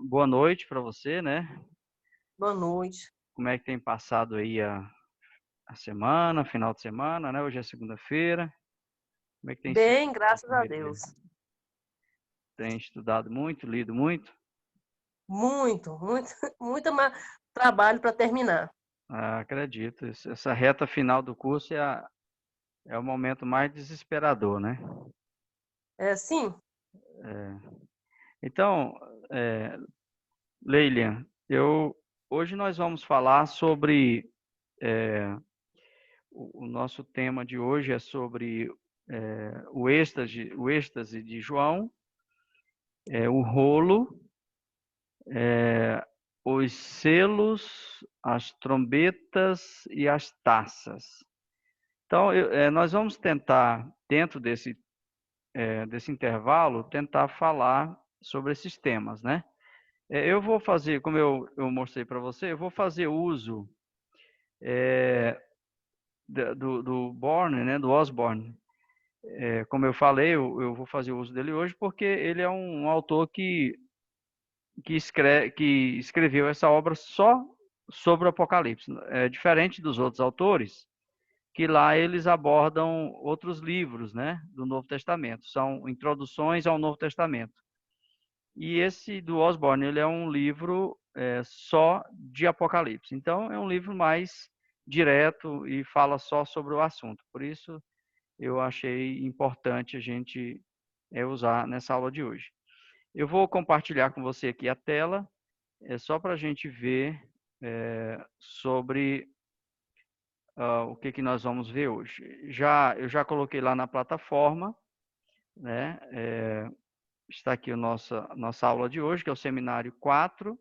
boa noite para você, né? Boa noite. Como é que tem passado aí a semana, final de semana, né? Hoje é segunda-feira. Como é que tem sido Bem, a graças a correria? Deus. Tem estudado muito, lido muito? Muito, muito, muito trabalho para terminar. Ah, acredito. Essa reta final do curso é o momento mais desesperador, né? É, sim, Então, Leilian, hoje nós vamos falar sobre o nosso tema de hoje é sobre o êxtase de João, o rolo, os selos, as trombetas e as taças. Então, nós vamos tentar, dentro desse intervalo, tentar falar sobre esses temas, né? Eu vou fazer, como eu mostrei para você, eu vou fazer uso do Borne, né, do Osborne. Como eu falei, eu vou fazer uso dele hoje porque ele é um autor que escreveu essa obra só sobre o Apocalipse. É diferente dos outros autores, que lá eles abordam outros livros, né, do Novo Testamento. São introduções ao Novo Testamento. E esse do Osborne, ele é um livro só de Apocalipse. Então, é um livro mais direto e fala só sobre o assunto. Por isso, eu achei importante a gente usar nessa aula de hoje. Eu vou compartilhar com você aqui a tela, só para a gente ver sobre o que nós vamos ver hoje. Eu já coloquei lá na plataforma, né? Está aqui a nossa aula de hoje, que é o seminário 4.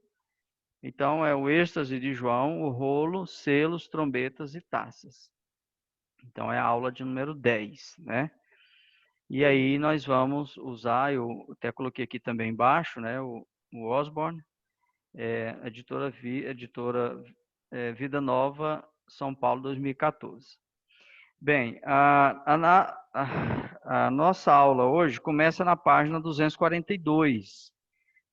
Então, é o êxtase de João, o rolo, selos, trombetas e taças. Então, é a aula de número 10, né? E aí nós vamos usar, eu até coloquei aqui também embaixo, né, o Osborne, editora Vida Nova, São Paulo, 2014. Bem, a nossa aula hoje começa na página 242.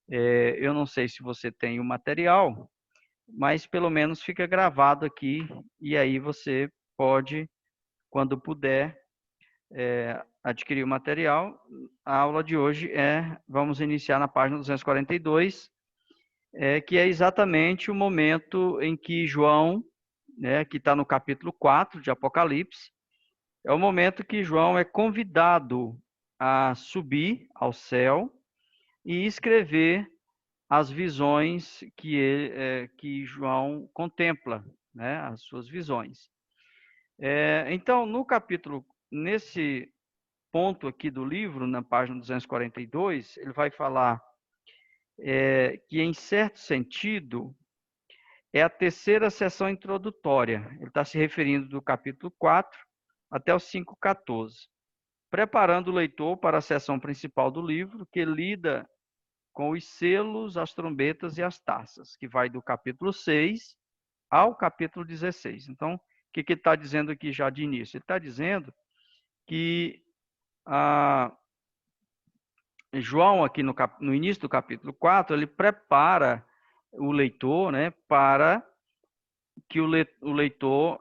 Eu não sei se você tem o material, mas pelo menos fica gravado aqui, e aí você pode, quando puder, adquirir o material. A aula de hoje vamos iniciar na página 242, que é exatamente o momento em que João, né, que está no capítulo 4 de Apocalipse, é o momento que João é convidado a subir ao céu e escrever as visões que João contempla, né, as suas visões. Então, nesse ponto aqui do livro, na página 242, ele vai falar que, em certo sentido, é a terceira sessão introdutória. Ele está se referindo do capítulo 4 até o 5,14, preparando o leitor para a sessão principal do livro, que lida com os selos, as trombetas e as taças, que vai do capítulo 6 ao capítulo 16. Então, o que ele está dizendo aqui já de início? Ele está dizendo que João, aqui no início do capítulo 4, ele prepara o leitor, né, para que o leitor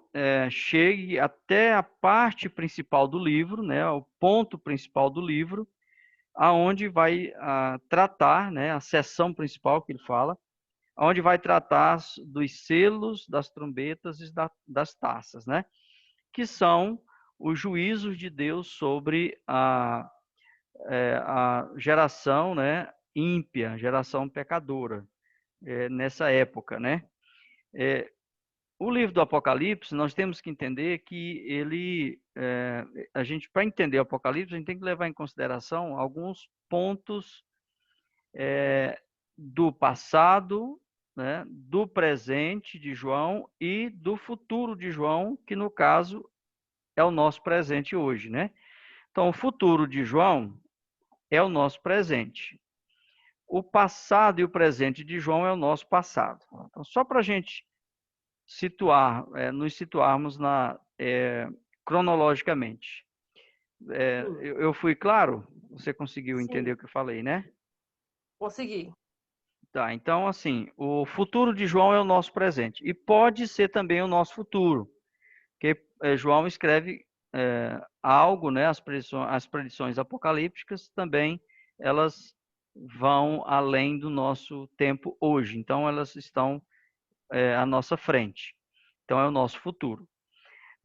chegue até a parte principal do livro, né, o ponto principal do livro, aonde vai tratar, né, a seção principal que ele fala, onde vai tratar dos selos, das trombetas e das taças, né, que são os juízos de Deus sobre a geração, né, ímpia, geração pecadora, nessa época, né. O livro do Apocalipse, nós temos que entender que a gente, para entender o Apocalipse, a gente tem que levar em consideração alguns pontos do passado, né, do presente de João e do futuro de João, que no caso é o nosso presente hoje, né? Então, o futuro de João é o nosso presente. O passado e o presente de João é o nosso passado. Então, só para a gente nos situarmos cronologicamente. sim, Eu fui claro? Você conseguiu entender sim, o que eu falei, né? consegui. Tá, então assim, o futuro de João é o nosso presente e pode ser também o nosso futuro, porque João escreve algo, né? As predições apocalípticas também elas vão além do nosso tempo hoje, então elas estão à nossa frente, então é o nosso futuro.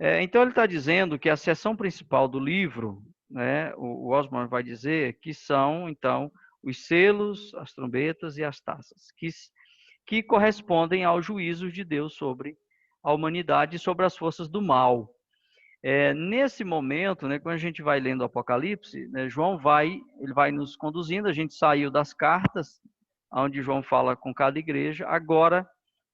Então ele está dizendo que a seção principal do livro, né? O Osborne vai dizer que são então os selos, as trombetas e as taças, que correspondem ao juízo de Deus sobre a humanidade e sobre as forças do mal. Nesse momento, né, quando a gente vai lendo o Apocalipse, né, João ele vai nos conduzindo, a gente saiu das cartas, onde João fala com cada igreja, agora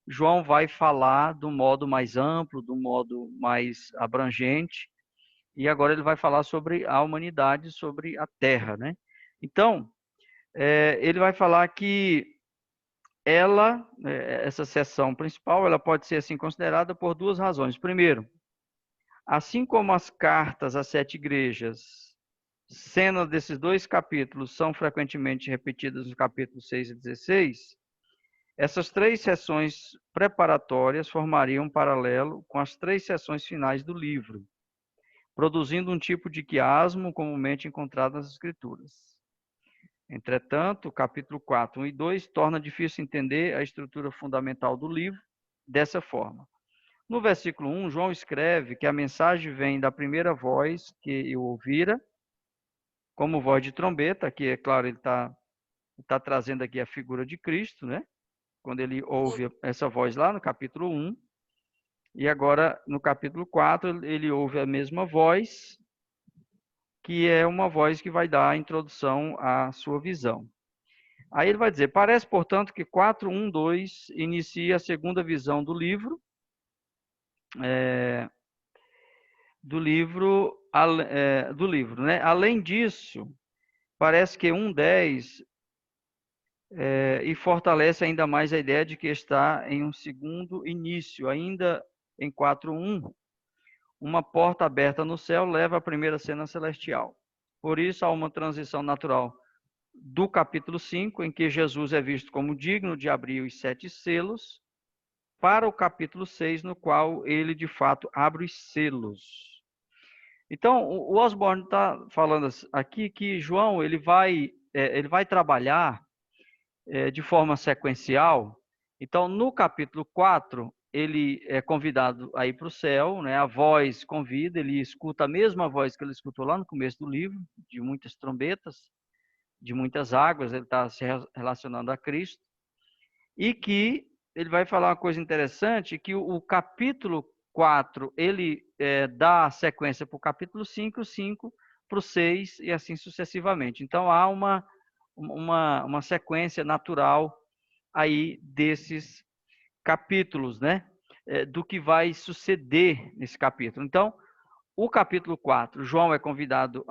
João vai falar do modo mais amplo, do modo mais abrangente, e agora ele vai falar sobre a humanidade, sobre a Terra, né? Então, ele vai falar que essa seção principal, ela pode ser assim considerada por duas razões. Primeiro, assim como as cartas às 7 igrejas, cenas desses 2 capítulos são frequentemente repetidas nos capítulos 6 e 16, essas 3 sessões preparatórias formariam um paralelo com as 3 sessões finais do livro, produzindo um tipo de quiasmo comumente encontrado nas Escrituras. Entretanto, o capítulo 4, 1 e 2 torna difícil entender a estrutura fundamental do livro dessa forma. No versículo 1, João escreve que a mensagem vem da primeira voz que eu ouvira, como voz de trombeta, que é claro, ele está trazendo aqui a figura de Cristo, né? Quando ele ouve essa voz lá no capítulo 1, e agora no capítulo 4 ele ouve a mesma voz, que é uma voz que vai dar a introdução à sua visão. Aí ele vai dizer, parece, portanto, que 4:1-2 inicia a segunda visão do livro, né? Além disso, parece que 1:10 e fortalece ainda mais a ideia de que está em um segundo início, ainda em 4:1, uma porta aberta no céu leva à primeira cena celestial. Por isso há uma transição natural do capítulo 5, em que Jesus é visto como digno de abrir os 7 selos, para o capítulo 6, no qual ele de fato abre os selos. Então, o Osborne está falando aqui que João ele vai trabalhar de forma sequencial. Então, no capítulo 4, ele é convidado a ir para o céu, né? A voz convida, ele escuta a mesma voz que ele escutou lá no começo do livro, de muitas trombetas, de muitas águas, ele está se relacionando a Cristo. E que ele vai falar uma coisa interessante, que o capítulo 4, ele dá sequência para o capítulo 5, o 5 para o 6 e assim sucessivamente. Então, há uma sequência natural aí desses capítulos, né? Do que vai suceder nesse capítulo. Então, o capítulo 4, João é convidado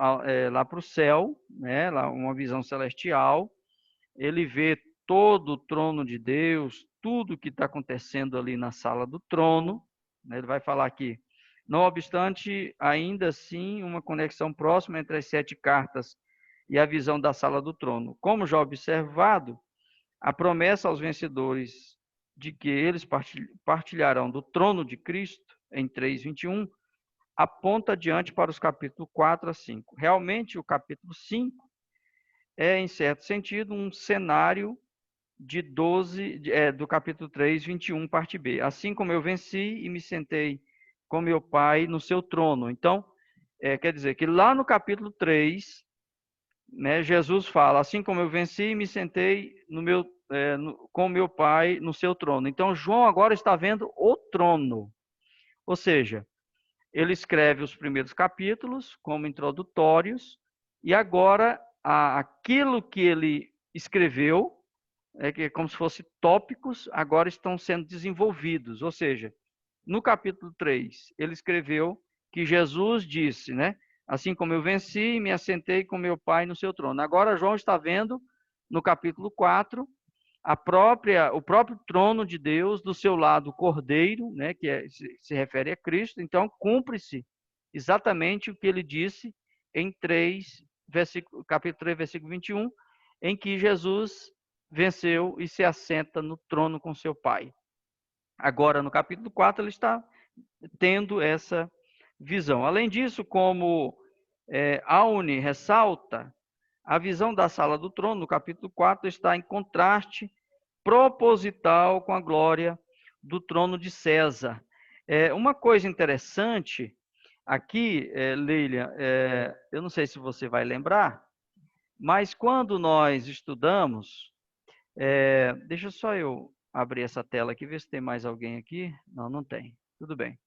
lá para o céu, né? Lá uma visão celestial. Ele vê todo o trono de Deus, tudo que está acontecendo ali na sala do trono. Né? Ele vai falar aqui, não obstante, ainda assim, uma conexão próxima entre as 7 cartas e a visão da sala do trono. Como já observado, a promessa aos vencedores de que eles partilharão do trono de Cristo, em 3:21, aponta adiante para os capítulos 4 a 5. Realmente, o capítulo 5 é, em certo sentido, um cenário do capítulo 3, 21, parte B. Assim como eu venci e me sentei com meu Pai no seu trono. Então, quer dizer que lá no capítulo 3, né, Jesus fala, assim como eu venci e me sentei com meu Pai no seu trono. Então, João agora está vendo o trono. Ou seja, ele escreve os primeiros capítulos como introdutórios, e agora aquilo que ele escreveu, que é como se fossem tópicos, agora estão sendo desenvolvidos. Ou seja, no capítulo 3, ele escreveu que Jesus disse, né? Assim como eu venci e me assentei com meu Pai no seu trono. Agora João está vendo, no capítulo 4, o próprio trono de Deus, do seu lado o Cordeiro, né, que se refere a Cristo. Então, cumpre-se exatamente o que ele disse em capítulo 3, versículo 21, em que Jesus venceu e se assenta no trono com seu pai. Agora, no capítulo 4, ele está tendo essa visão. Além disso, como Aune ressalta, a visão da sala do trono, no capítulo 4, está em contraste proposital com a glória do trono de César. Uma coisa interessante aqui, Leila, eu não sei se você vai lembrar, mas quando nós estudamos, deixa só eu abrir essa tela aqui, ver se tem mais alguém aqui. Não, não tem. Tudo bem.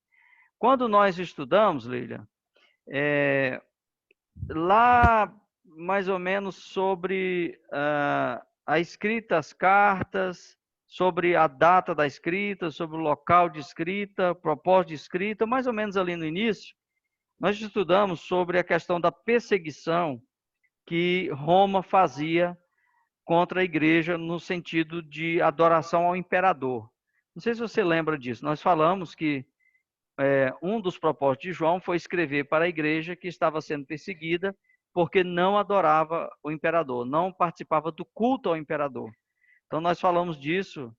Quando nós estudamos, Leila, lá mais ou menos sobre a escrita, as cartas, sobre a data da escrita, sobre o local de escrita, propósito de escrita, mais ou menos ali no início, nós estudamos sobre a questão da perseguição que Roma fazia contra a igreja no sentido de adoração ao imperador. Não sei se você lembra disso. Nós falamos que um dos propósitos de João foi escrever para a igreja que estava sendo perseguida porque não adorava o imperador, não participava do culto ao imperador. Então, nós falamos disso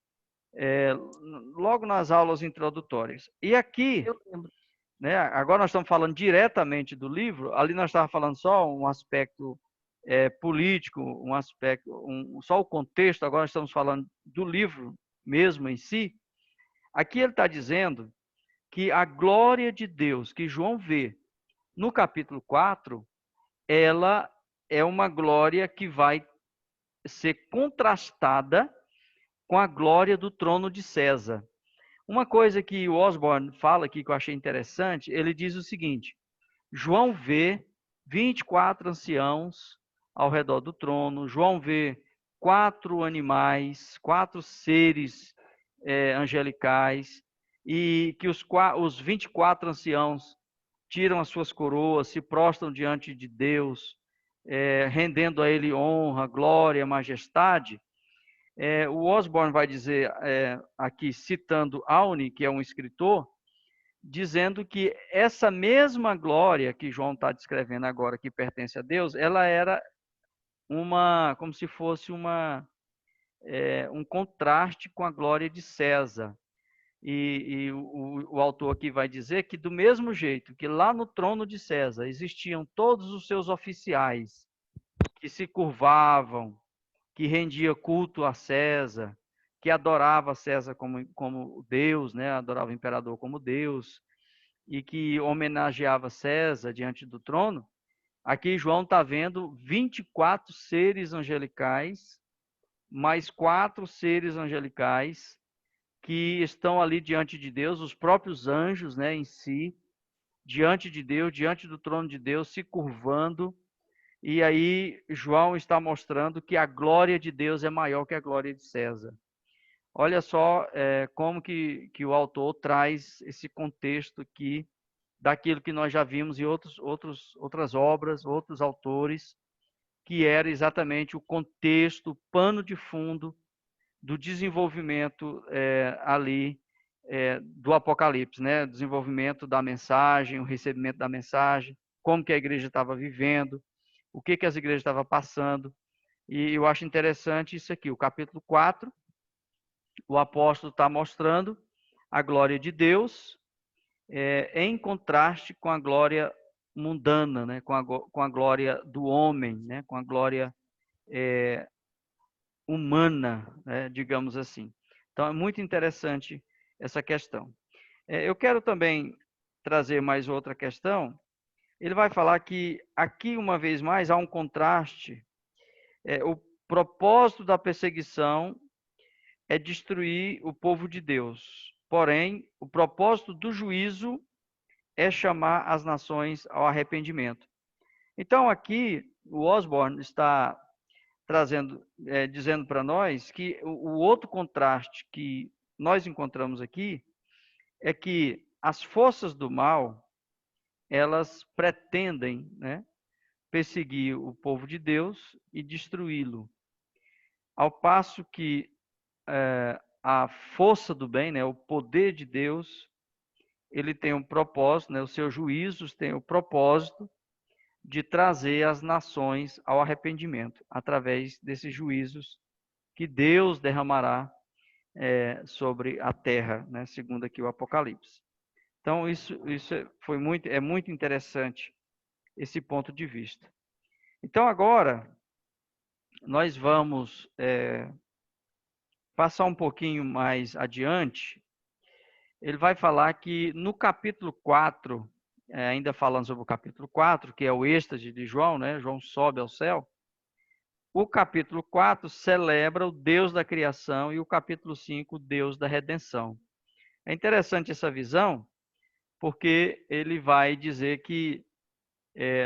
logo nas aulas introdutórias. E aqui, né, agora nós estamos falando diretamente do livro, ali nós estávamos falando só um aspecto político, um aspecto, só o contexto, agora nós estamos falando do livro mesmo em si. Aqui ele está dizendo que a glória de Deus que João vê no capítulo 4, ela é uma glória que vai ser contrastada com a glória do trono de César. Uma coisa que o Osborne fala aqui que eu achei interessante, ele diz o seguinte: João vê 24 anciãos ao redor do trono, João vê 4 animais, 4 seres angelicais, e que os 24 anciãos tiram as suas coroas, se prostram diante de Deus, rendendo a ele honra, glória, majestade. O Osborne vai dizer aqui, citando Aune, que é um escritor, dizendo que essa mesma glória que João está descrevendo agora, que pertence a Deus, ela era como se fosse um contraste com a glória de César. E o autor aqui vai dizer que do mesmo jeito que lá no trono de César existiam todos os seus oficiais que se curvavam, que rendia culto a César, que adorava César como Deus, né? Adorava o imperador como Deus, e que homenageava César diante do trono. Aqui João está vendo 24 seres angelicais, mais 4 seres angelicais que estão ali diante de Deus, os próprios anjos, né, em si, diante de Deus, diante do trono de Deus, se curvando. E aí João está mostrando que a glória de Deus é maior que a glória de César. Olha só como que o autor traz esse contexto aqui daquilo que nós já vimos em outras obras, outros autores, que era exatamente o contexto, o pano de fundo do desenvolvimento ali do Apocalipse, né? Desenvolvimento da mensagem, o recebimento da mensagem, como que a igreja estava vivendo, o que as igrejas estavam passando. E eu acho interessante isso aqui, o capítulo 4, o apóstolo está mostrando a glória de Deus em contraste com a glória mundana, né? com a glória do homem, né? Com a glória humana, né? Digamos assim. Então, é muito interessante essa questão. Eu quero também trazer mais outra questão. Ele vai falar que aqui, uma vez mais, há um contraste. O propósito da perseguição é destruir o povo de Deus. Porém, o propósito do juízo é chamar as nações ao arrependimento. Então, aqui, o Osborne está dizendo para nós que o outro contraste que nós encontramos aqui é que as forças do mal, elas pretendem, né, perseguir o povo de Deus e destruí-lo. Ao passo que a força do bem, né, o poder de Deus, ele tem um propósito, né, os seus juízos têm o propósito de trazer as nações ao arrependimento, através desses juízos que Deus derramará sobre a terra, né? Segundo aqui o Apocalipse. Então, isso é muito interessante, esse ponto de vista. Então, agora, nós vamos passar um pouquinho mais adiante. Ele vai falar que no capítulo 4, ainda falando sobre o capítulo 4, que é o êxtase de João, né? João sobe ao céu. O capítulo 4 celebra o Deus da criação e o capítulo 5, o Deus da redenção. É interessante essa visão, porque ele vai dizer que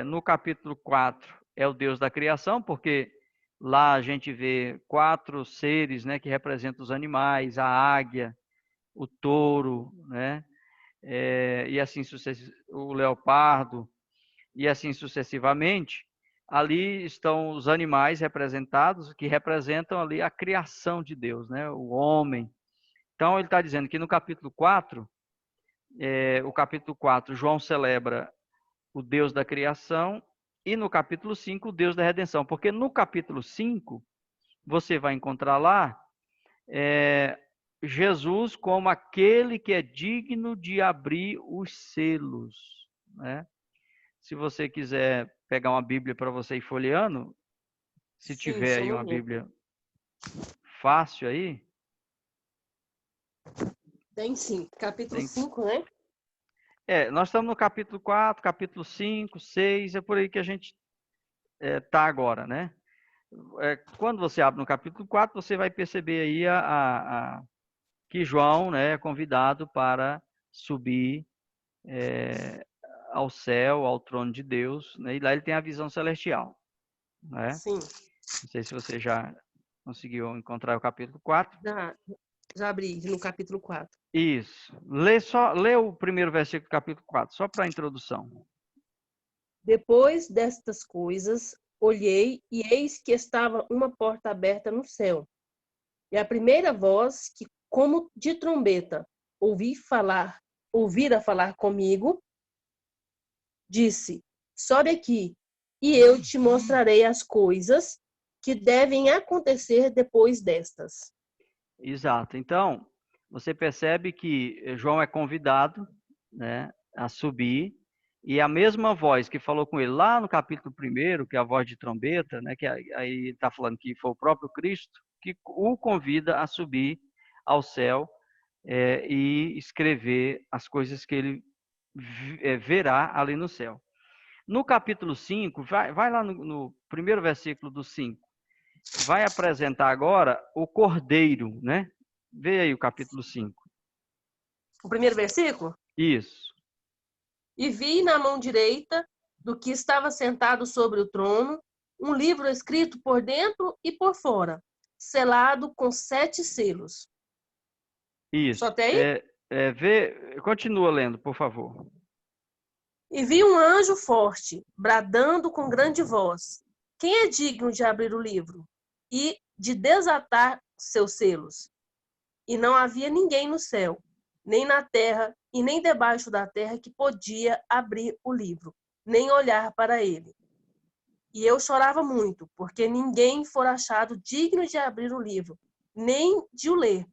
no capítulo 4 é o Deus da criação, porque lá a gente vê 4 seres, né, que representam os animais, a águia, o touro, né, e assim o leopardo, e assim sucessivamente. Ali estão os animais representados, que representam ali a criação de Deus, né, o homem. Então ele está dizendo que no capítulo 4, o capítulo 4, João celebra o Deus da criação, e no capítulo 5, o Deus da redenção. Porque no capítulo 5, você vai encontrar lá Jesus como aquele que é digno de abrir os selos, né? Se você quiser pegar uma Bíblia para você ir folheando, se Sim, tiver só um aí uma momento. Bíblia fácil aí. Tem sim, capítulo Tem... 5, né? nós estamos no capítulo 4, capítulo 5, 6, é por aí que a gente está agora, né? Quando você abre no capítulo 4, você vai perceber aí que João, né, é convidado para subir ao céu, ao trono de Deus, né, e lá ele tem a visão celestial, né? Sim, Não sei se você já conseguiu encontrar o capítulo 4. já, já abri no capítulo 4. Isso. Lê o primeiro versículo do capítulo 4, só para a introdução. Depois destas coisas, olhei e eis que estava uma porta aberta no céu. E a primeira voz que, como de trombeta, ouvira falar comigo, disse: sobe aqui, e eu te mostrarei as coisas que devem acontecer depois destas. Exato. Então, você percebe que João é convidado, né, a subir, e a mesma voz que falou com ele lá no capítulo 1, que é a voz de trombeta, né, que aí está falando que foi o próprio Cristo, que o convida a subir ao céu e escrever as coisas que ele verá ali no céu. No capítulo 5, vai lá no primeiro versículo do 5, vai apresentar agora o Cordeiro, né? Vê aí o capítulo 5. O primeiro versículo? Isso. E vi na mão direita do que estava sentado sobre o trono um livro escrito por dentro e por fora, selado com 7 selos. Só Isso. até aí? Continua lendo, por favor. E vi um anjo forte, bradando com grande voz: quem é digno de abrir o livro e de desatar seus selos? E não havia ninguém no céu, nem na terra, e nem debaixo da terra que podia abrir o livro, nem olhar para ele. E eu chorava muito, porque ninguém fora achado digno de abrir o livro, nem de o ler,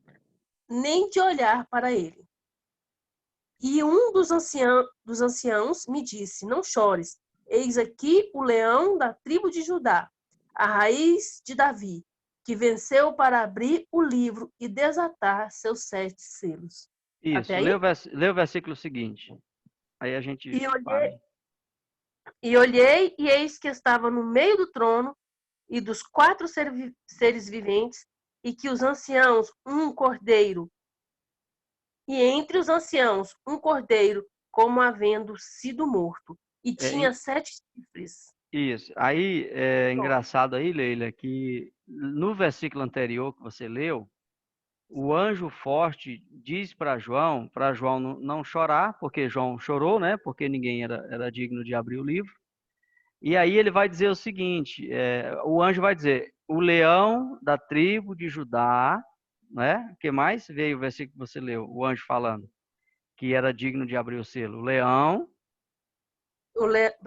nem de olhar para ele. E um dos anciãos me disse: não chores, eis aqui o leão da tribo de Judá, a raiz de Davi, que venceu para abrir o livro e desatar seus 7 selos. Até Isso. aí? Lê o versículo seguinte. Aí a gente E para. olhei, e eis que estava no meio do trono e dos 4 seres viventes, e que os anciãos, um cordeiro, e entre os anciãos, um cordeiro, como havendo sido morto, e É, tinha 7 chifres. isso. Aí é Pronto. engraçado aí, Leila, que no versículo anterior que você leu, o anjo forte diz para João não chorar, porque João chorou, né? Porque ninguém era digno de abrir o livro. E aí ele vai dizer o seguinte: o anjo vai dizer, o leão da tribo de Judá, né? O que mais? Veio o versículo que você leu, o anjo falando que era digno de abrir o selo. O leão,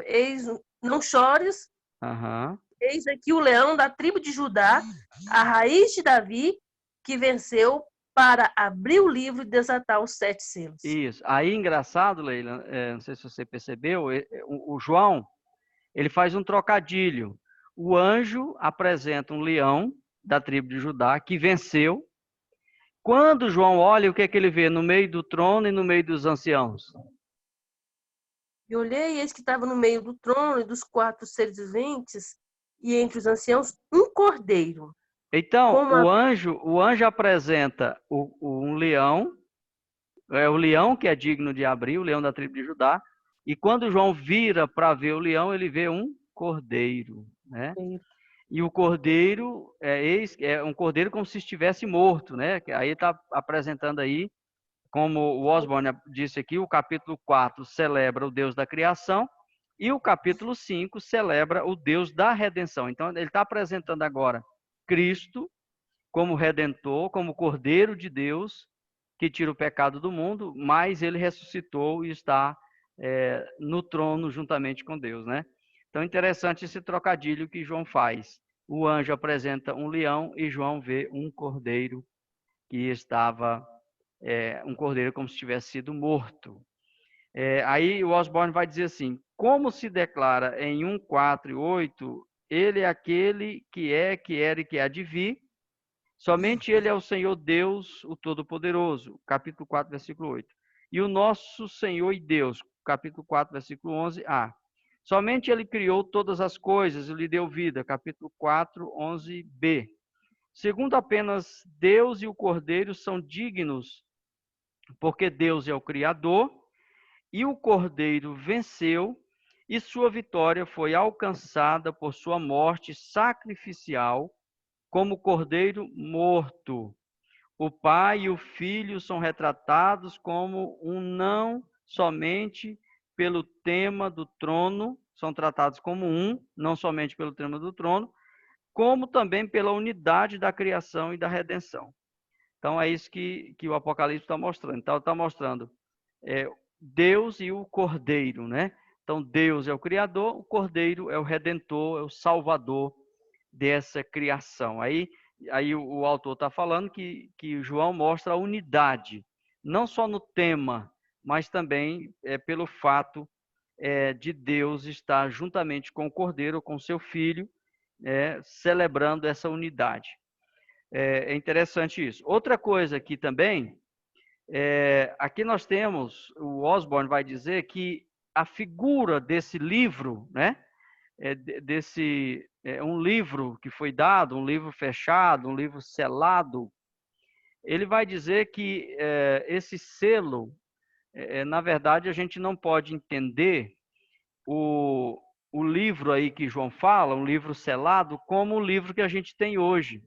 Eis, não chores, aham, Eis aqui o leão da tribo de Judá, a raiz de Davi, que venceu para abrir o livro e desatar os 7 selos. Isso. Aí, engraçado, Leila, não sei se você percebeu, o João, ele faz um trocadilho. O anjo apresenta um leão da tribo de Judá que venceu. Quando João olha, o que é que ele vê? No meio do trono e no meio dos anciãos. E olhei, eis que estava no meio do trono e dos 4 seres viventes, e entre os anciãos, um cordeiro. Então, o anjo apresenta um leão, é o leão que é digno de abrir, o leão da tribo de Judá, e quando João vira para ver o leão, ele vê um cordeiro, né? E o cordeiro é um cordeiro como se estivesse morto, né? Aí está apresentando aí, como o Osborne disse aqui, o capítulo 4 celebra o Deus da criação e o capítulo 5 celebra o Deus da redenção. Então, ele está apresentando agora Cristo como redentor, como cordeiro de Deus que tira o pecado do mundo, mas ele ressuscitou e está no trono juntamente com Deus, né? Então, interessante esse trocadilho que João faz. O anjo apresenta um leão e João vê um cordeiro que estava, um cordeiro como se tivesse sido morto. Aí o Osborne vai dizer assim, como se declara em 1, 4 e 8, ele é aquele que é, que era e que há de vir, somente ele é o Senhor Deus, o Todo-Poderoso, capítulo 4, versículo 8. E o nosso Senhor e Deus, capítulo 4, versículo 11a. Somente ele criou todas as coisas e lhe deu vida, capítulo 4, 11b. Segundo apenas Deus e o Cordeiro são dignos, porque Deus é o Criador, e o Cordeiro venceu, e sua vitória foi alcançada por sua morte sacrificial, como cordeiro morto. O Pai e o Filho são retratados como um não somente pelo tema do trono, são tratados como um, não somente pelo tema do trono, como também pela unidade da criação e da redenção. Então é isso que o Apocalipse está mostrando. Então está mostrando Deus e o Cordeiro, né? Então Deus é o Criador, o Cordeiro é o Redentor, é o Salvador dessa criação. Aí o autor está falando que João mostra a unidade, não só no tema, mas também pelo fato de Deus estar juntamente com o Cordeiro, com seu Filho, celebrando essa unidade. É interessante isso. Outra coisa aqui também, aqui nós temos, o Osborne vai dizer que a figura desse livro, né, um livro que foi dado, um livro fechado, um livro selado, ele vai dizer que esse selo, na verdade, a gente não pode entender o livro aí que João fala, um livro selado, como o livro que a gente tem hoje,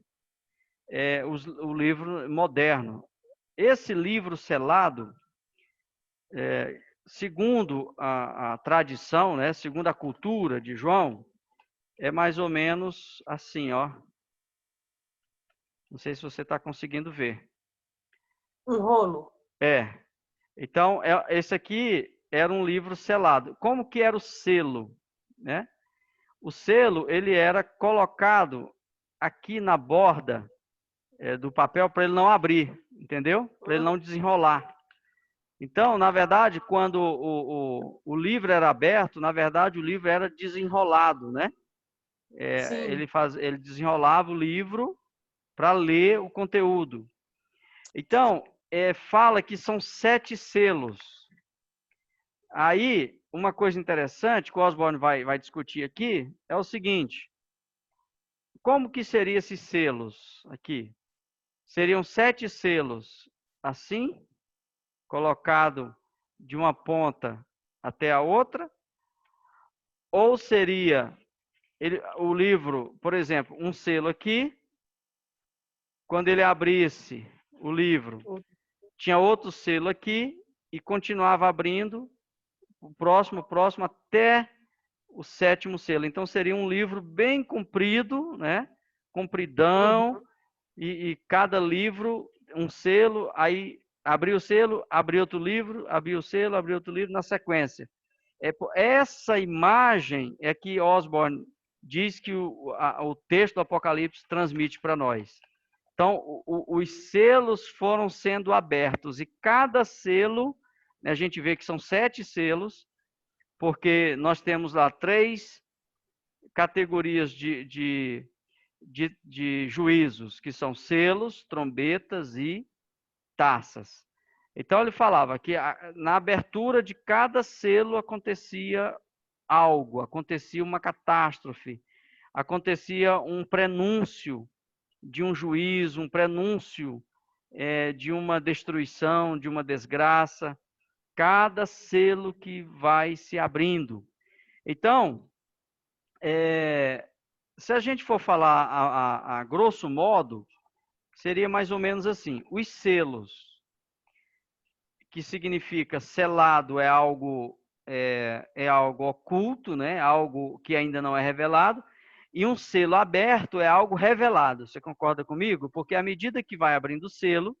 o livro moderno. Esse livro selado, segundo a tradição, né, segundo a cultura de João, é mais ou menos assim, ó. Não sei se você está conseguindo ver. Um rolo. Então, esse aqui era um livro selado. Como que era o selo, né? O selo, ele era colocado aqui na borda do papel para ele não abrir, entendeu? Para ele não desenrolar. Então, na verdade, quando o livro era aberto, na verdade, o livro era desenrolado, né? Ele desenrolava o livro para ler o conteúdo. Então, fala que são 7 selos. Aí, uma coisa interessante que o Osborne vai discutir aqui é o seguinte: como que seriam esses selos aqui? Seriam 7 selos assim, colocado de uma ponta até a outra? Ou seria o livro, por exemplo, um selo aqui, quando ele abrisse o livro, tinha outro selo aqui e continuava abrindo o próximo até o 7º selo. Então seria um livro bem comprido, né? Compridão, e cada livro um selo, aí abriu o selo, abriu outro livro, abriu o selo, abriu outro livro na sequência. Essa imagem é que Osborne diz que o texto do Apocalipse transmite para nós. Então, os selos foram sendo abertos, e cada selo, né, a gente vê que são 7 selos, porque nós temos lá 3 categorias de juízos, que são selos, trombetas e taças. Então ele falava que na abertura de cada selo acontecia algo, acontecia uma catástrofe, acontecia um prenúncio de um juízo, um prenúncio de uma destruição, de uma desgraça, cada selo que vai se abrindo. Então, se a gente for falar a grosso modo, seria mais ou menos assim: os selos, que significa selado, é algo oculto, né? Algo que ainda não é revelado, e um selo aberto é algo revelado. Você concorda comigo? Porque à medida que vai abrindo o selo,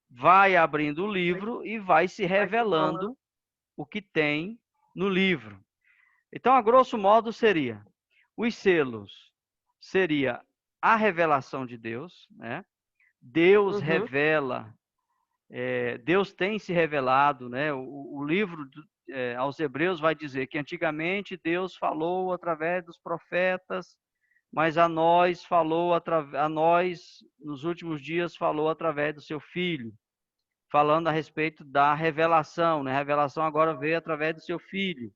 vai abrindo o livro e vai se revelando o que tem no livro. Então, a grosso modo, seria: os selos seria a revelação de Deus, né? Deus revela, Deus tem se revelado, né? O livro aos Hebreus vai dizer que antigamente Deus falou através dos profetas, mas a nós nos últimos dias falou através do seu Filho, falando a respeito da revelação, né? A revelação agora veio através do seu Filho.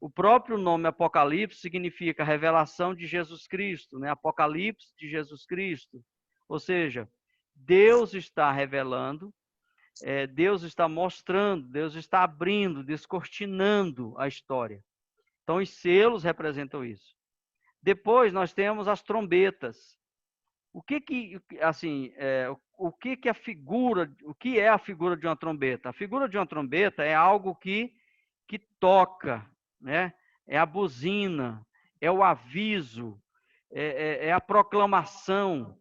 O próprio nome Apocalipse significa revelação de Jesus Cristo, né? Apocalipse de Jesus Cristo. Ou seja, Deus está revelando, Deus está mostrando, Deus está abrindo, descortinando a história. Então, os selos representam isso. Depois, nós temos as trombetas. O que é a figura de uma trombeta? A figura de uma trombeta é algo que toca, né? É a buzina, é o aviso, é a proclamação.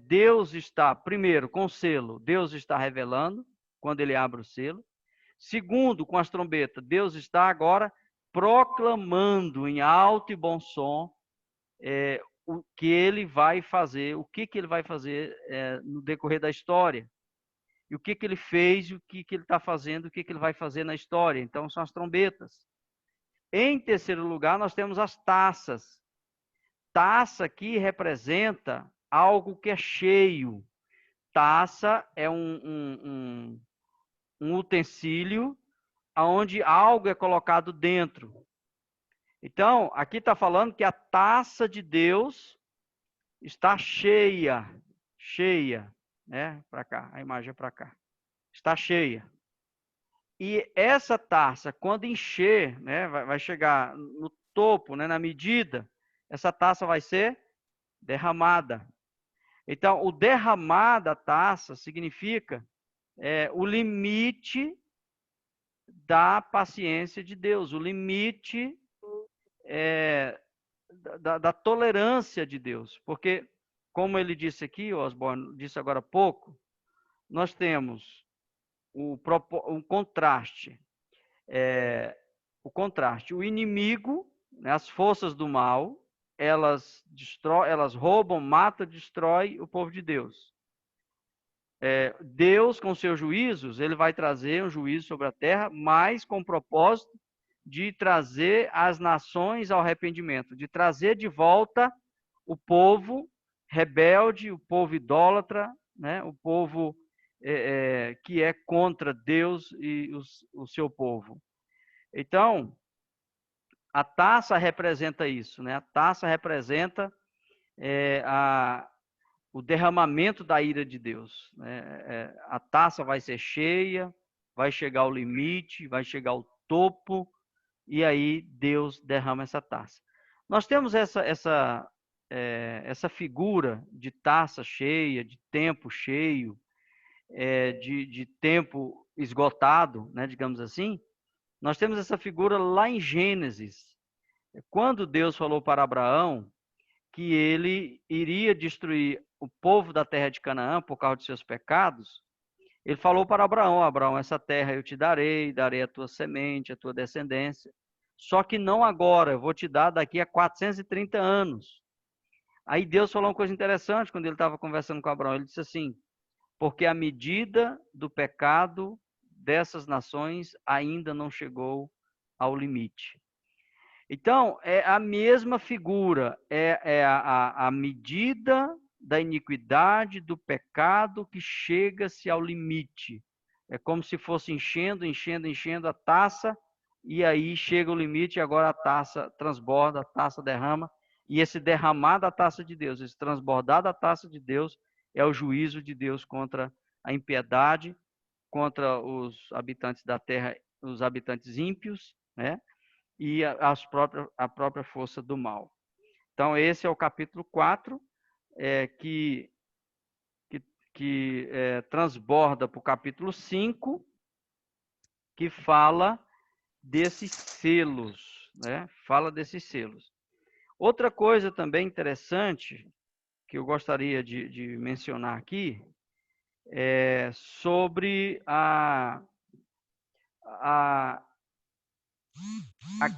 Deus está, primeiro, com o selo, Deus está revelando, quando ele abre o selo. Segundo, com as trombetas, Deus está agora proclamando em alto e bom som o que ele vai fazer, o que ele vai fazer no decorrer da história. E o que ele fez, o que ele está fazendo, o que ele vai fazer na história. Então, são as trombetas. Em terceiro lugar, nós temos as taças. Taça aqui representa algo que é cheio. Taça é um utensílio onde algo é colocado dentro. Então, aqui está falando que a taça de Deus está cheia, né? Para cá, a imagem é para cá. Está cheia. E essa taça, quando encher, né, vai chegar no topo, né, na medida, essa taça vai ser derramada. Então, o derramar da taça significa o limite da paciência de Deus, o limite da tolerância de Deus. Porque, como ele disse aqui, Osborne disse agora há pouco, nós temos um contraste. O contraste. O inimigo, né, as forças do mal, elas roubam, matam, destroem o povo de Deus. Deus, com seus juízos, ele vai trazer um juízo sobre a terra, mas com o propósito de trazer as nações ao arrependimento, de trazer de volta o povo rebelde, o povo idólatra, né, o povo que é contra Deus e o seu povo. Então, a taça representa isso, né? A taça representa o derramamento da ira de Deus. Né? A taça vai ser cheia, vai chegar ao limite, vai chegar ao topo, e aí Deus derrama essa taça. Nós temos essa figura de taça cheia, de tempo cheio, de tempo esgotado, né, digamos assim. Nós temos essa figura lá em Gênesis, quando Deus falou para Abraão que ele iria destruir o povo da terra de Canaã por causa de seus pecados. Ele falou para Abraão: Abraão, essa terra eu te darei a tua semente, a tua descendência, só que não agora, eu vou te dar daqui a 430 anos. Aí Deus falou uma coisa interessante quando ele estava conversando com Abraão. Ele disse assim: porque a medida do pecado dessas nações ainda não chegou ao limite. Então, é a mesma figura, é a medida da iniquidade, do pecado que chega-se ao limite. É como se fosse enchendo, enchendo, enchendo a taça, e aí chega o limite, e agora a taça transborda, a taça derrama, e esse derramar da taça de Deus, esse transbordar da taça de Deus, é o juízo de Deus contra a impiedade, contra os habitantes da terra, os habitantes ímpios, né? E a própria força do mal. Então, esse é o capítulo 4, que transborda para o capítulo 5, que fala desses selos, né? Fala desses selos. Outra coisa também interessante que eu gostaria de mencionar aqui é sobre a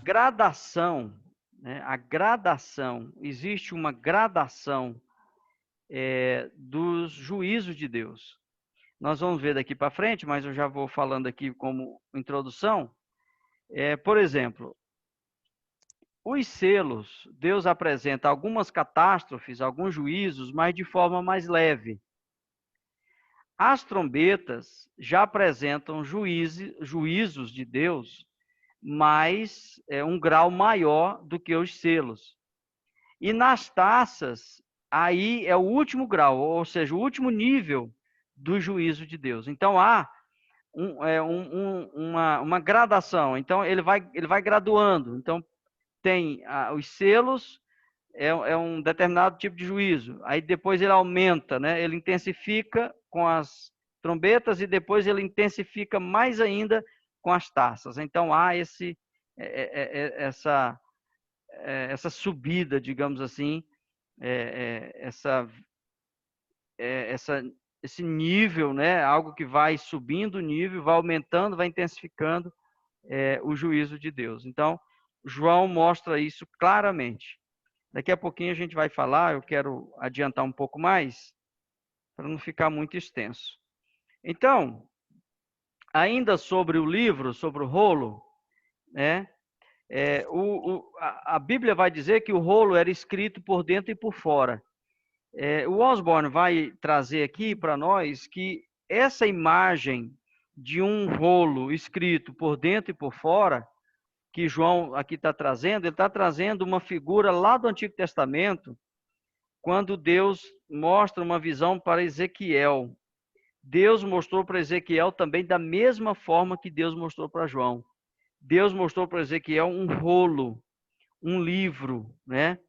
gradação, né? A gradação, existe uma gradação dos juízos de Deus. Nós vamos ver daqui para frente, mas eu já vou falando aqui como introdução. Por exemplo, os selos, Deus apresenta algumas catástrofes, alguns juízos, mas de forma mais leve. As trombetas já apresentam juízos de Deus, mas um grau maior do que os selos. E nas taças, aí é o último grau, ou seja, o último nível do juízo de Deus. Então há uma gradação. Então ele vai graduando. Então tem os selos, é um determinado tipo de juízo. Aí depois ele aumenta, né? Ele intensifica com as trombetas e depois ele intensifica mais ainda com as taças. Então há essa subida, digamos assim, esse nível, né? Algo que vai subindo o nível, vai aumentando, vai intensificando o juízo de Deus. Então, João mostra isso claramente. Daqui a pouquinho a gente vai falar, eu quero adiantar um pouco mais, para não ficar muito extenso. Então, ainda sobre o livro, sobre o rolo, né? A Bíblia vai dizer que o rolo era escrito por dentro e por fora. O Osborne vai trazer aqui para nós que essa imagem de um rolo escrito por dentro e por fora, que João aqui está trazendo, ele está trazendo uma figura lá do Antigo Testamento, quando Deus mostra uma visão para Ezequiel. Deus mostrou para Ezequiel também da mesma forma que Deus mostrou para João. Deus mostrou para Ezequiel um rolo, um livro, né?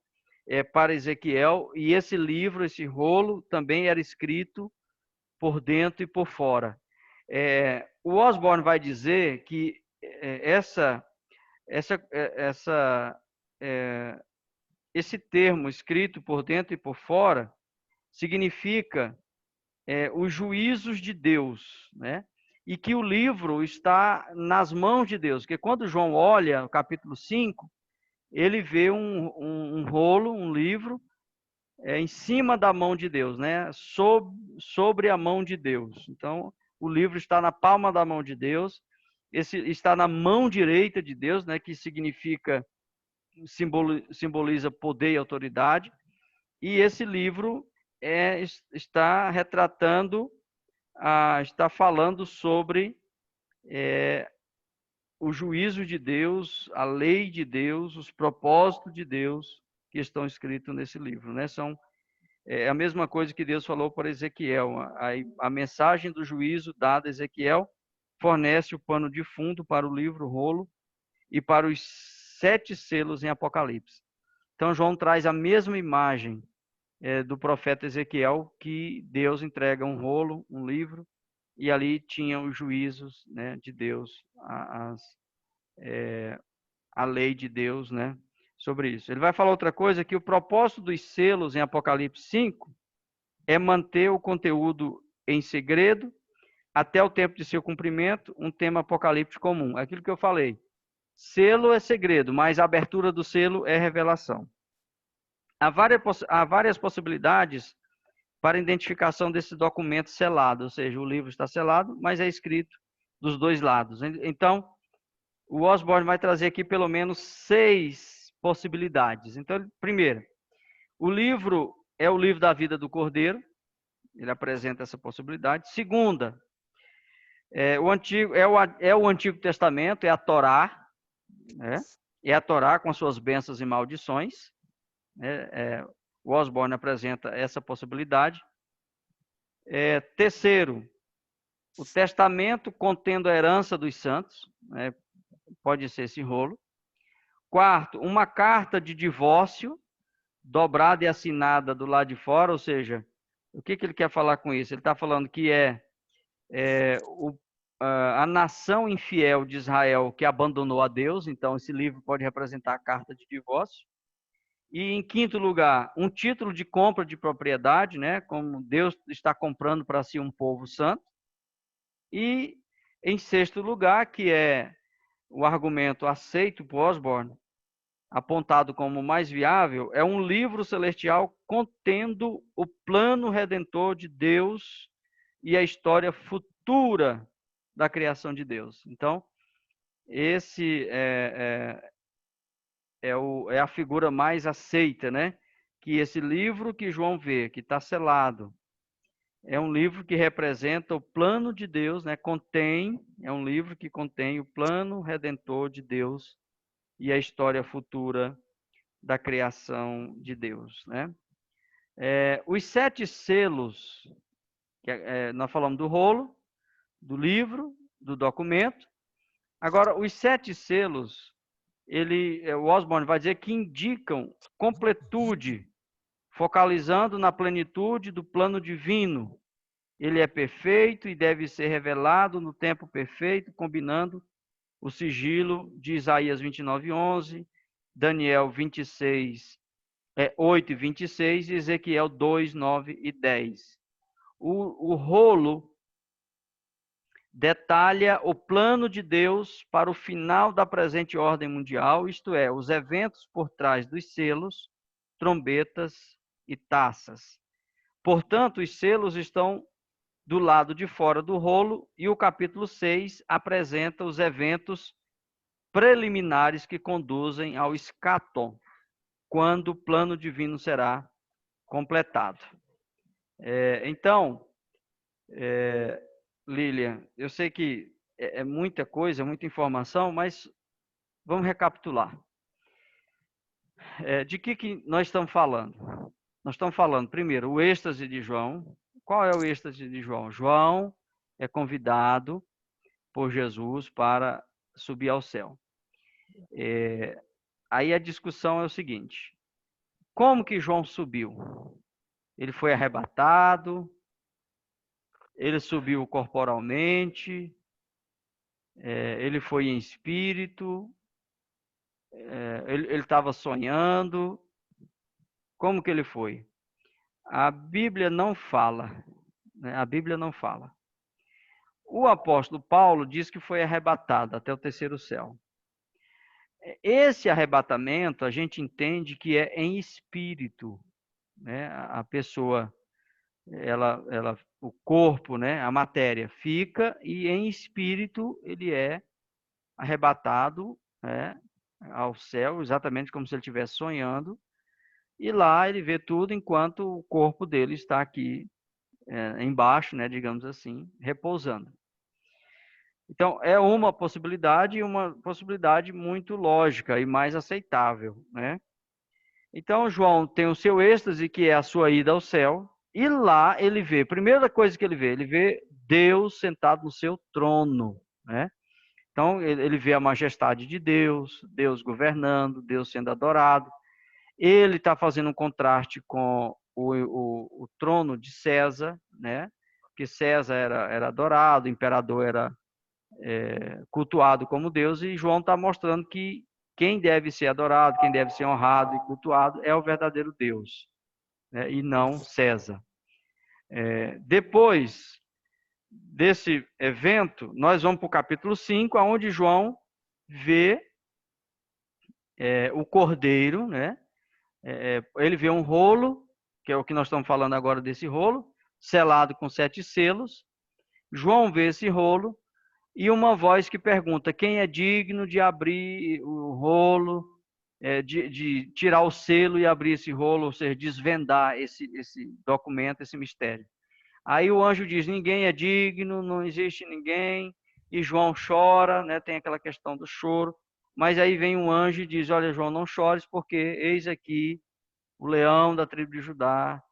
Para Ezequiel, e esse livro, esse rolo, também era escrito por dentro e por fora. O Osborne vai dizer que esse termo escrito por dentro e por fora significa os juízos de Deus, né? E que o livro está nas mãos de Deus, porque quando João olha no capítulo 5, ele vê um rolo, um livro, em cima da mão de Deus, né? Sobre a mão de Deus. Então, o livro está na palma da mão de Deus, esse está na mão direita de Deus, né? Que significa, simboliza poder e autoridade. E esse livro está retratando, está falando sobre o juízo de Deus, a lei de Deus, os propósitos de Deus que estão escritos nesse livro, né? São a mesma coisa que Deus falou para Ezequiel. A mensagem do juízo dada a Ezequiel fornece o pano de fundo para o livro rolo e para os 7 selos em Apocalipse. Então João traz a mesma imagem do profeta Ezequiel, que Deus entrega um rolo, um livro, e ali tinha os juízos, né, de Deus, a lei de Deus, né, sobre isso. Ele vai falar outra coisa, que o propósito dos selos em Apocalipse 5 é manter o conteúdo em segredo até o tempo de seu cumprimento, um tema apocalíptico comum. É aquilo que eu falei. Selo é segredo, mas a abertura do selo é revelação. Há várias possibilidades para identificação desse documento selado, ou seja, o livro está selado, mas é escrito dos dois lados. Então, o Osborne vai trazer aqui pelo menos 6 possibilidades. Então, primeiro, o livro é o livro da vida do Cordeiro, ele apresenta essa possibilidade. Segunda, é o Antigo Testamento, é a Torá, né? É a Torá com as suas bênçãos e maldições. O Osborne apresenta essa possibilidade. Terceiro, o testamento contendo a herança dos santos, né? Pode ser esse rolo. Quarto, uma carta de divórcio dobrada e assinada do lado de fora, ou seja, o que ele quer falar com isso? Ele está falando que a nação infiel de Israel que abandonou a Deus, então esse livro pode representar a carta de divórcio. E em quinto lugar, um título de compra de propriedade, né? Como Deus está comprando para si um povo santo. E em sexto lugar, que é o argumento aceito por Osborne, apontado como mais viável, é um livro celestial contendo o plano redentor de Deus e a história futura da criação de Deus. Então, esse é a figura mais aceita, né? Que esse livro que João vê, que está selado, é um livro que representa o plano de Deus, né? É um livro que contém o plano redentor de Deus e a história futura da criação de Deus, né? Os 7 selos, nós falamos do rolo, do livro, do documento. Agora, os 7 selos, o Osborne vai dizer que indicam completude, focalizando na plenitude do plano divino. Ele é perfeito e deve ser revelado no tempo perfeito, combinando o sigilo de Isaías 29:11, Daniel 26, 8 e 26, e Ezequiel 2, 9 e 10. O rolo detalha o plano de Deus para o final da presente ordem mundial, isto é, os eventos por trás dos selos, trombetas e taças. Portanto, os selos estão do lado de fora do rolo e o capítulo 6 apresenta os eventos preliminares que conduzem ao escatom, quando o plano divino será completado. Então, Lilian, eu sei que é muita coisa, muita informação, mas vamos recapitular. De que nós estamos falando? Nós estamos falando, primeiro, o êxtase de João. Qual é o êxtase de João? João é convidado por Jesus para subir ao céu. Aí a discussão é o seguinte: como que João subiu? Ele foi arrebatado? Ele subiu corporalmente? Ele foi em espírito? Ele estava sonhando? Como que ele foi? A Bíblia não fala, né? A Bíblia não fala. O apóstolo Paulo diz que foi arrebatado até o terceiro céu. Esse arrebatamento a gente entende que é em espírito, né? A pessoa, o corpo, né? A matéria fica e em espírito ele é arrebatado, né? Ao céu, exatamente como se ele estivesse sonhando. E lá ele vê tudo enquanto o corpo dele está aqui embaixo, né? Digamos assim, repousando. Então, é uma possibilidade, e uma possibilidade muito lógica e mais aceitável, né? Então, João tem o seu êxtase, que é a sua ida ao céu, e lá ele vê, primeira coisa que ele vê Deus sentado no seu trono, né? Então, ele vê a majestade de Deus, Deus governando, Deus sendo adorado. Ele está fazendo um contraste com o trono de César, né? Que César era adorado, o imperador era cultuado como Deus, e João está mostrando que quem deve ser adorado, quem deve ser honrado e cultuado é o verdadeiro Deus, né, e não César. Depois desse evento, nós vamos para o capítulo 5, onde João vê o cordeiro, né? Ele vê um rolo, que é o que nós estamos falando agora desse rolo, selado com 7 selos. João vê esse rolo e uma voz que pergunta: quem é digno de abrir o rolo, de tirar o selo e abrir esse rolo, ou seja, desvendar esse documento, esse mistério. Aí o anjo diz: ninguém é digno, não existe ninguém. E João chora, né? Tem aquela questão do choro. Mas aí vem um anjo e diz: olha, João, não chores, porque eis aqui o leão da tribo de Judá,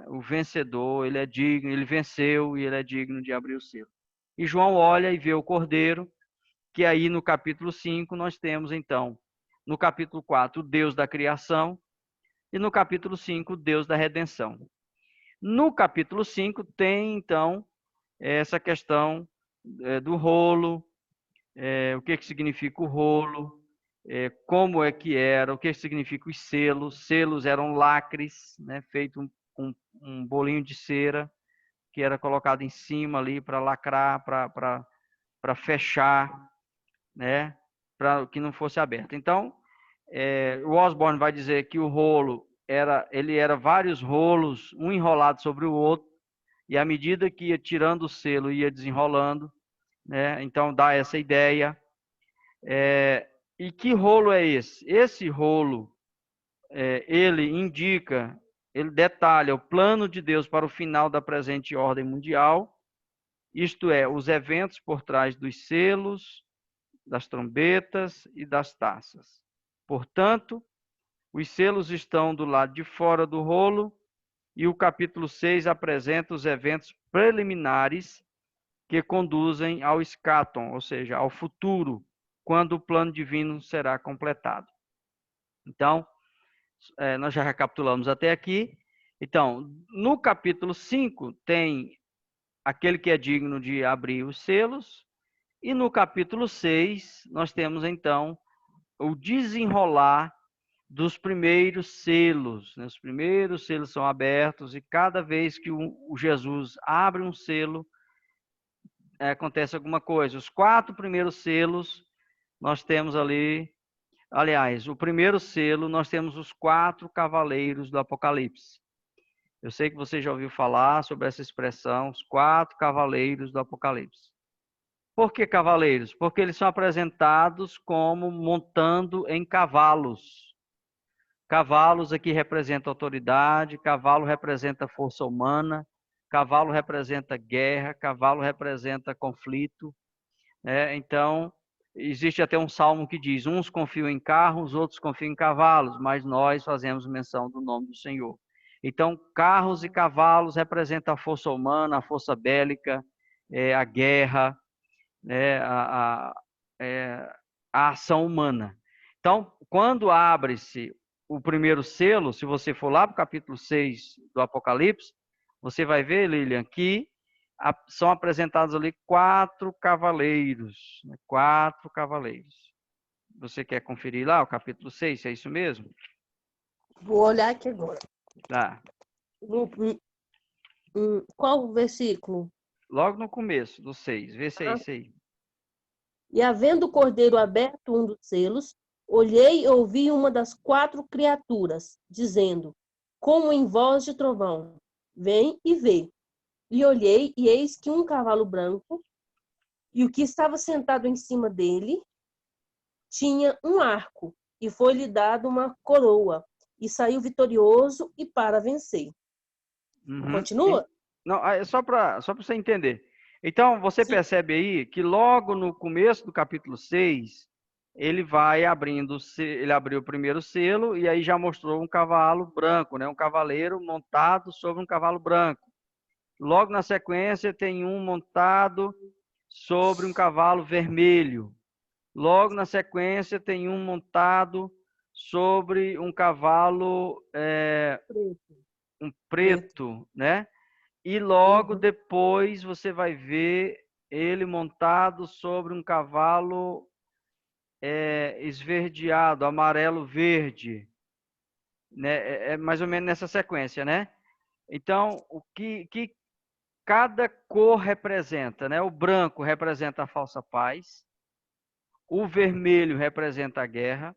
o vencedor, ele é digno, ele venceu e ele é digno de abrir o selo. E João olha e vê o cordeiro, que aí no capítulo 5 nós temos então, no capítulo 4, o Deus da criação, e no capítulo 5, o Deus da redenção. No capítulo 5 tem então essa questão do rolo, o que significa o rolo, como é que era, o que significa os selos. Selos eram lacres, né, feito com um bolinho de cera, que era colocado em cima ali para lacrar, para fechar, né, para que não fosse aberto. Então, o Osborne vai dizer que o rolo ele era vários rolos, um enrolado sobre o outro, e à medida que ia tirando o selo, ia desenrolando, né? Então dá essa ideia. E que rolo é esse? Esse rolo, ele indica, ele detalha o plano de Deus para o final da presente ordem mundial, isto é, os eventos por trás dos selos, das trombetas e das taças. Portanto, os selos estão do lado de fora do rolo e o capítulo 6 apresenta os eventos preliminares que conduzem ao escatom, ou seja, ao futuro, quando o plano divino será completado. Então, nós já recapitulamos até aqui. Então, no capítulo 5 tem aquele que é digno de abrir os selos, e no capítulo 6 nós temos então o desenrolar dos primeiros selos. Né? Os primeiros selos são abertos e cada vez que o Jesus abre um selo, acontece alguma coisa. Os 4 primeiros selos, nós temos ali, aliás, o primeiro selo, nós temos os 4 cavaleiros do Apocalipse. Eu sei que você já ouviu falar sobre essa expressão, os 4 cavaleiros do Apocalipse. Por que cavaleiros? Porque eles são apresentados como montando em cavalos. Cavalos aqui representa autoridade, cavalo representa força humana, cavalo representa guerra, cavalo representa conflito. Então, existe até um salmo que diz: uns confiam em carros, outros confiam em cavalos, mas nós fazemos menção do nome do Senhor. Então, carros e cavalos representam a força humana, a força bélica, a guerra, a ação humana. Então, quando abre-se o primeiro selo, se você for lá para o capítulo 6 do Apocalipse, você vai ver, Lilian, que são apresentados ali 4 cavaleiros. 4 cavaleiros. Você quer conferir lá o capítulo 6, se é isso mesmo? Vou olhar aqui agora. Tá. Qual o versículo? Logo no começo do 6. Vê se é isso aí. E havendo o cordeiro aberto um dos selos, olhei e ouvi uma das 4 criaturas, dizendo, como em voz de trovão, vem e vê. E olhei, e eis que um cavalo branco, e o que estava sentado em cima dele tinha um arco, e foi-lhe dado uma coroa, e saiu vitorioso e para vencer. Uhum. Continua? Não, é só para você entender. Então, você Sim. percebe aí que logo no começo do capítulo 6, ele vai abrindo, ele abriu o primeiro selo e aí já mostrou um cavalo branco, né? Um cavaleiro montado sobre um cavalo branco. Logo na sequência tem um montado sobre um cavalo vermelho. Logo na sequência tem um montado sobre um cavalo um preto, né? E logo depois você vai ver ele montado sobre um cavalo esverdeado, amarelo-verde, né? É mais ou menos nessa sequência, né? Então, o que cada cor representa, né? O branco representa a falsa paz, o vermelho representa a guerra,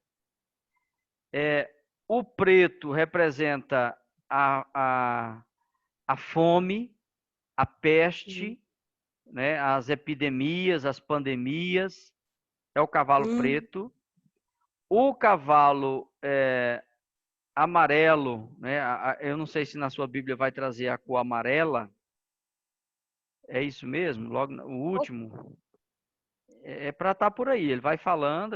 O preto representa a fome, a peste, né? As epidemias, as pandemias. É o cavalo preto. O cavalo amarelo, né? Eu não sei se na sua Bíblia vai trazer a cor amarela. É isso mesmo? Logo o último. É para estar por aí. Ele vai falando,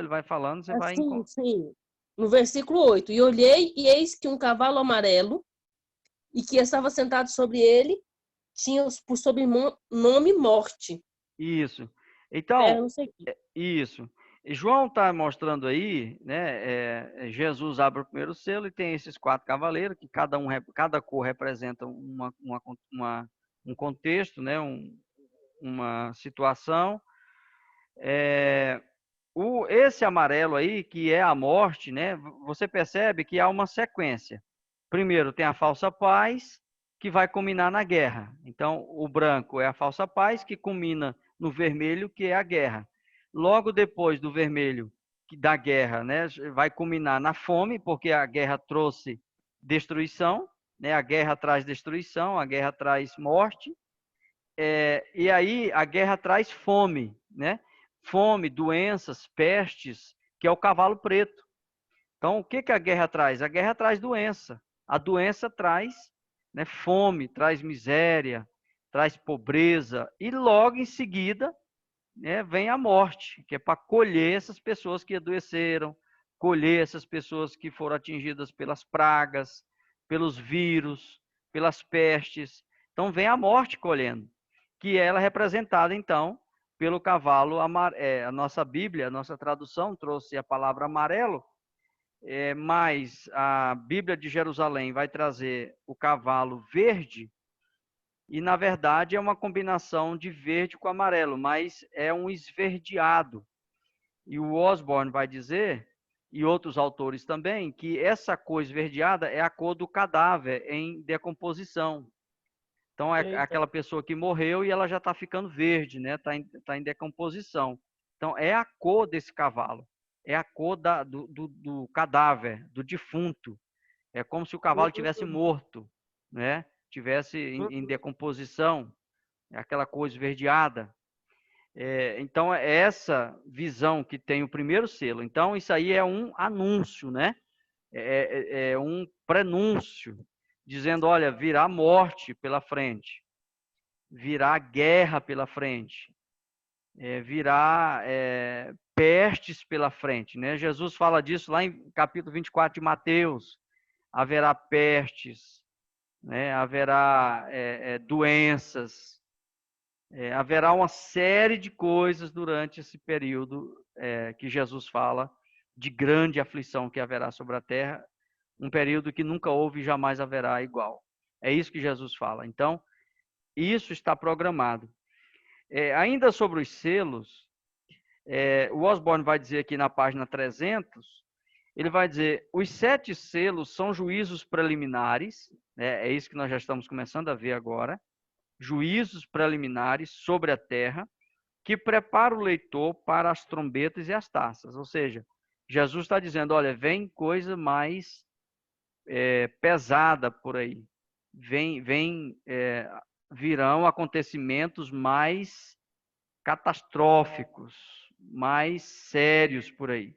você vai... Assim, sim. No versículo 8. E olhei, e eis que um cavalo amarelo, e que estava sentado sobre ele, tinha por sobrenome Morte. Isso. Terra, Então, não sei o quê. isso. E João está mostrando aí, né? Jesus abre o primeiro selo e tem esses 4 cavaleiros, que cada cor representa um contexto, né? Uma situação. Esse amarelo aí, que é a morte, né? Você percebe que há uma sequência. Primeiro tem a falsa paz, que vai culminar na guerra. Então, o branco é a falsa paz, que culmina no vermelho, que é a guerra. Logo depois do vermelho, da guerra, né? Vai culminar na fome, porque a guerra trouxe destruição, né? A guerra traz destruição, a guerra traz morte. E aí a guerra traz fome, né? Fome, doenças, pestes, que é o cavalo preto. Então, o que a guerra traz? A guerra traz doença. A doença traz, né, fome, traz miséria, traz pobreza. E logo em seguida, né, vem a morte, que é para colher essas pessoas que adoeceram, colher essas pessoas que foram atingidas pelas pragas, pelos vírus, pelas pestes. Então, vem a morte colhendo, que ela é representada, então, pelo cavalo amarelo. A nossa Bíblia, a nossa tradução trouxe a palavra amarelo, mas a Bíblia de Jerusalém vai trazer o cavalo verde, e na verdade é uma combinação de verde com amarelo, mas é um esverdeado. E o Osborne vai dizer, e outros autores também, que essa cor esverdeada é a cor do cadáver em decomposição. Então é Eita. aquela pessoa que morreu e ela já está ficando verde, né? Tá em decomposição. Então é a cor desse cavalo, é a cor do cadáver, do defunto. É como se o cavalo tivesse morto, né? Tivesse em decomposição, é aquela cor esverdeada. Então é essa visão que tem o primeiro selo. Então isso aí é um anúncio, né? É um prenúncio, dizendo, olha, virá morte pela frente, virá guerra pela frente, virá pestes pela frente, né? Jesus fala disso lá em capítulo 24 de Mateus. Haverá pestes, né? Haverá doenças, haverá uma série de coisas durante esse período que Jesus fala de grande aflição que haverá sobre a terra, um período que nunca houve e jamais haverá igual. É isso que Jesus fala. Então, isso está programado. Ainda sobre os selos, o Osborne vai dizer aqui na página 300, ele vai dizer, os 7 selos são juízos preliminares, né? É isso que nós já estamos começando a ver agora, juízos preliminares sobre a terra, que prepara o leitor para as trombetas e as taças. Ou seja, Jesus está dizendo, olha, vem coisa mais pesada por aí. Virão acontecimentos mais catastróficos, mais sérios por aí.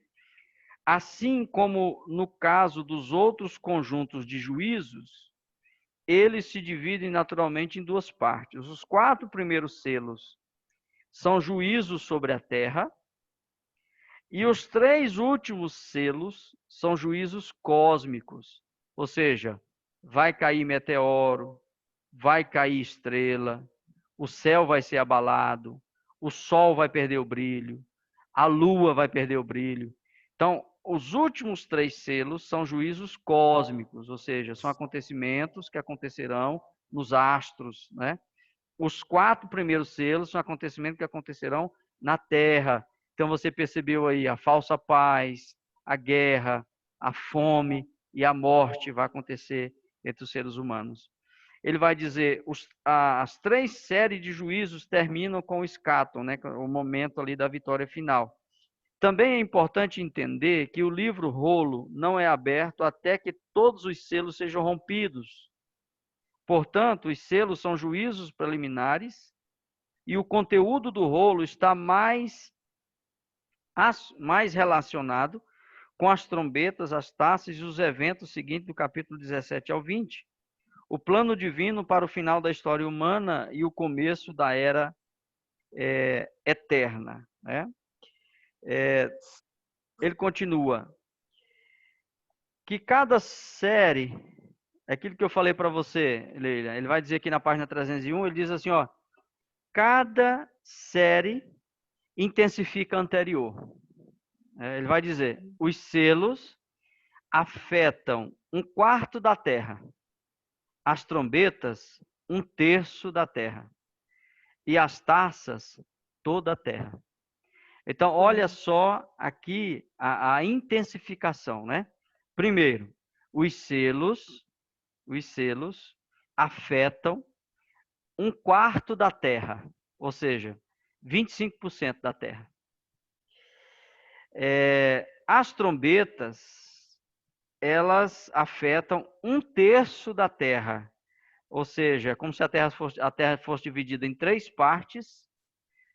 Assim como no caso dos outros conjuntos de juízos, eles se dividem naturalmente em 2 partes. Os 4 primeiros selos são juízos sobre a terra, e os 3 últimos selos são juízos cósmicos. Ou seja, vai cair meteoro, vai cair estrela, o céu vai ser abalado, o sol vai perder o brilho, a lua vai perder o brilho. Então, os últimos 3 selos são juízos cósmicos, ou seja, são acontecimentos que acontecerão nos astros, né? Os 4 primeiros selos são acontecimentos que acontecerão na terra. Então, você percebeu aí a falsa paz, a guerra, a fome e a morte vai acontecer entre os seres humanos. Ele vai dizer, as 3 séries de juízos terminam com o escatom, né, o momento ali da vitória final. Também é importante entender que o livro rolo não é aberto até que todos os selos sejam rompidos. Portanto, os selos são juízos preliminares e o conteúdo do rolo está mais relacionado com as trombetas, as taças e os eventos seguintes do capítulo 17 ao 20. O plano divino para o final da história humana e o começo da era eterna. Né? Ele continua que cada série, aquilo que eu falei para você, Leila, ele vai dizer aqui na página 301, ele diz assim, ó, cada série intensifica a anterior. Ele vai dizer, os selos afetam 1/4 da terra, as trombetas 1/3 da terra e as taças toda a terra. Então, olha só aqui a intensificação, né? Primeiro, os selos afetam 1/4 da terra, ou seja, 25% da terra. As trombetas, elas afetam 1/3 da terra, ou seja, como se a terra fosse dividida em 3 partes,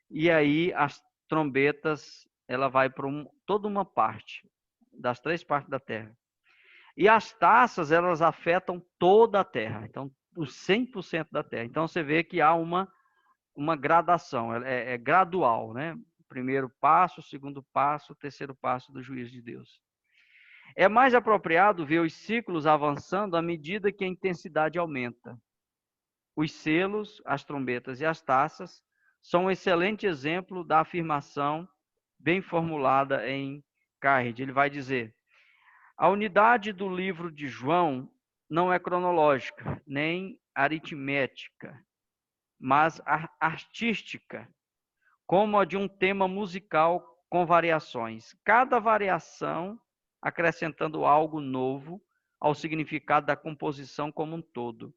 e aí as trombetas, ela vai para toda uma parte, das 3 partes da terra. E as taças, elas afetam toda a terra, então, os 100% da terra. Então, você vê que há uma gradação, é gradual, né? Primeiro passo, segundo passo, terceiro passo do juízo de Deus. É mais apropriado ver os ciclos avançando à medida que a intensidade aumenta. Os selos, as trombetas e as taças são um excelente exemplo da afirmação bem formulada em Carride. Ele vai dizer, a unidade do livro de João não é cronológica, nem aritmética, mas artística, como a de um tema musical com variações. Cada variação acrescentando algo novo ao significado da composição como um todo.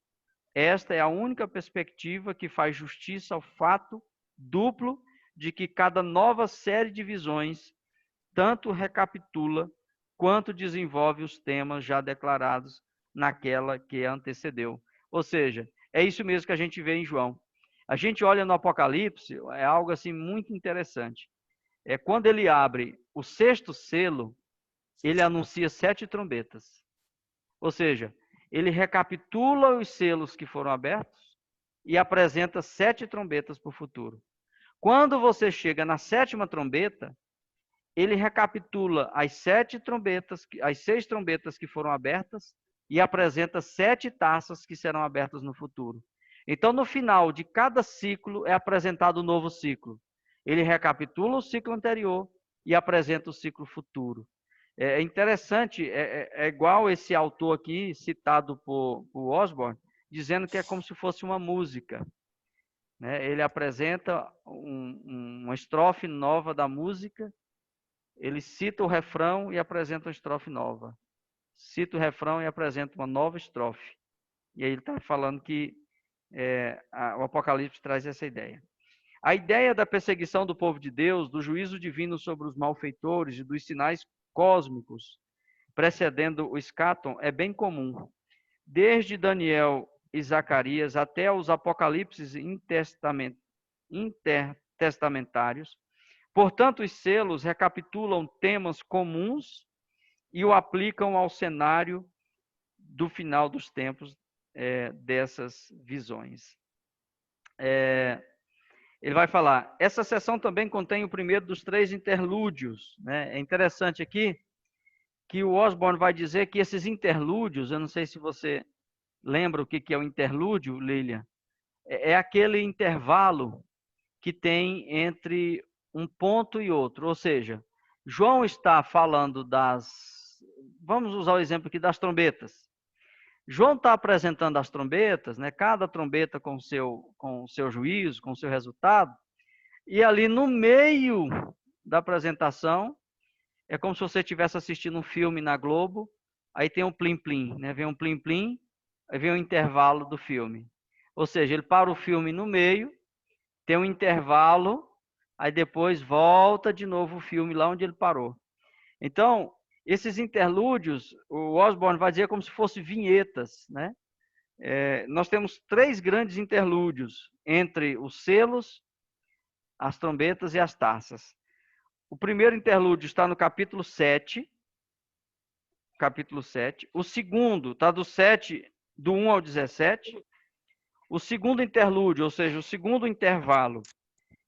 Esta é a única perspectiva que faz justiça ao fato duplo de que cada nova série de visões tanto recapitula quanto desenvolve os temas já declarados naquela que antecedeu. Ou seja, é isso mesmo que a gente vê em João. A gente olha no Apocalipse, é algo assim muito interessante. Quando ele abre o 6º selo, ele anuncia 7 trombetas. Ou seja, ele recapitula os selos que foram abertos e apresenta 7 trombetas para o futuro. Quando você chega na 7ª trombeta, ele recapitula as 7 trombetas, as 6 trombetas que foram abertas e apresenta 7 taças que serão abertas no futuro. Então, no final de cada ciclo, é apresentado um novo ciclo. Ele recapitula o ciclo anterior e apresenta o ciclo futuro. É interessante, é igual esse autor aqui, citado por Osborne, dizendo que é como se fosse uma música. Né? Ele apresenta uma estrofe nova da música, ele cita o refrão e apresenta uma estrofe nova. Cita o refrão e apresenta uma nova estrofe. E aí ele está falando que o Apocalipse traz essa ideia. A ideia da perseguição do povo de Deus, do juízo divino sobre os malfeitores e dos sinais cósmicos precedendo o escatom é bem comum. Desde Daniel e Zacarias até os apocalipses intertestamentários. Portanto, os selos recapitulam temas comuns e o aplicam ao cenário do final dos tempos dessas visões. Ele vai falar, essa sessão também contém o primeiro dos 3 interlúdios. Né? É interessante aqui que o Osborne vai dizer que esses interlúdios, eu não sei se você lembra o que é o interlúdio, Lilian, é aquele intervalo que tem entre um ponto e outro, ou seja, João está falando vamos usar o exemplo aqui das trombetas. João está apresentando as trombetas, né? Cada trombeta com o seu juízo, com o seu resultado, e ali no meio da apresentação, é como se você estivesse assistindo um filme na Globo, aí tem um plim-plim, né? Vem um plim-plim, aí vem um intervalo do filme. Ou seja, ele para o filme no meio, tem um intervalo, aí depois volta de novo o filme lá onde ele parou. Então, esses interlúdios, o Osborne vai dizer como se fossem vinhetas, né? Nós temos 3 grandes interlúdios entre os selos, as trombetas e as taças. O primeiro interlúdio está no capítulo 7. O segundo está do 1 ao 17. O segundo interlúdio, ou seja, o segundo intervalo,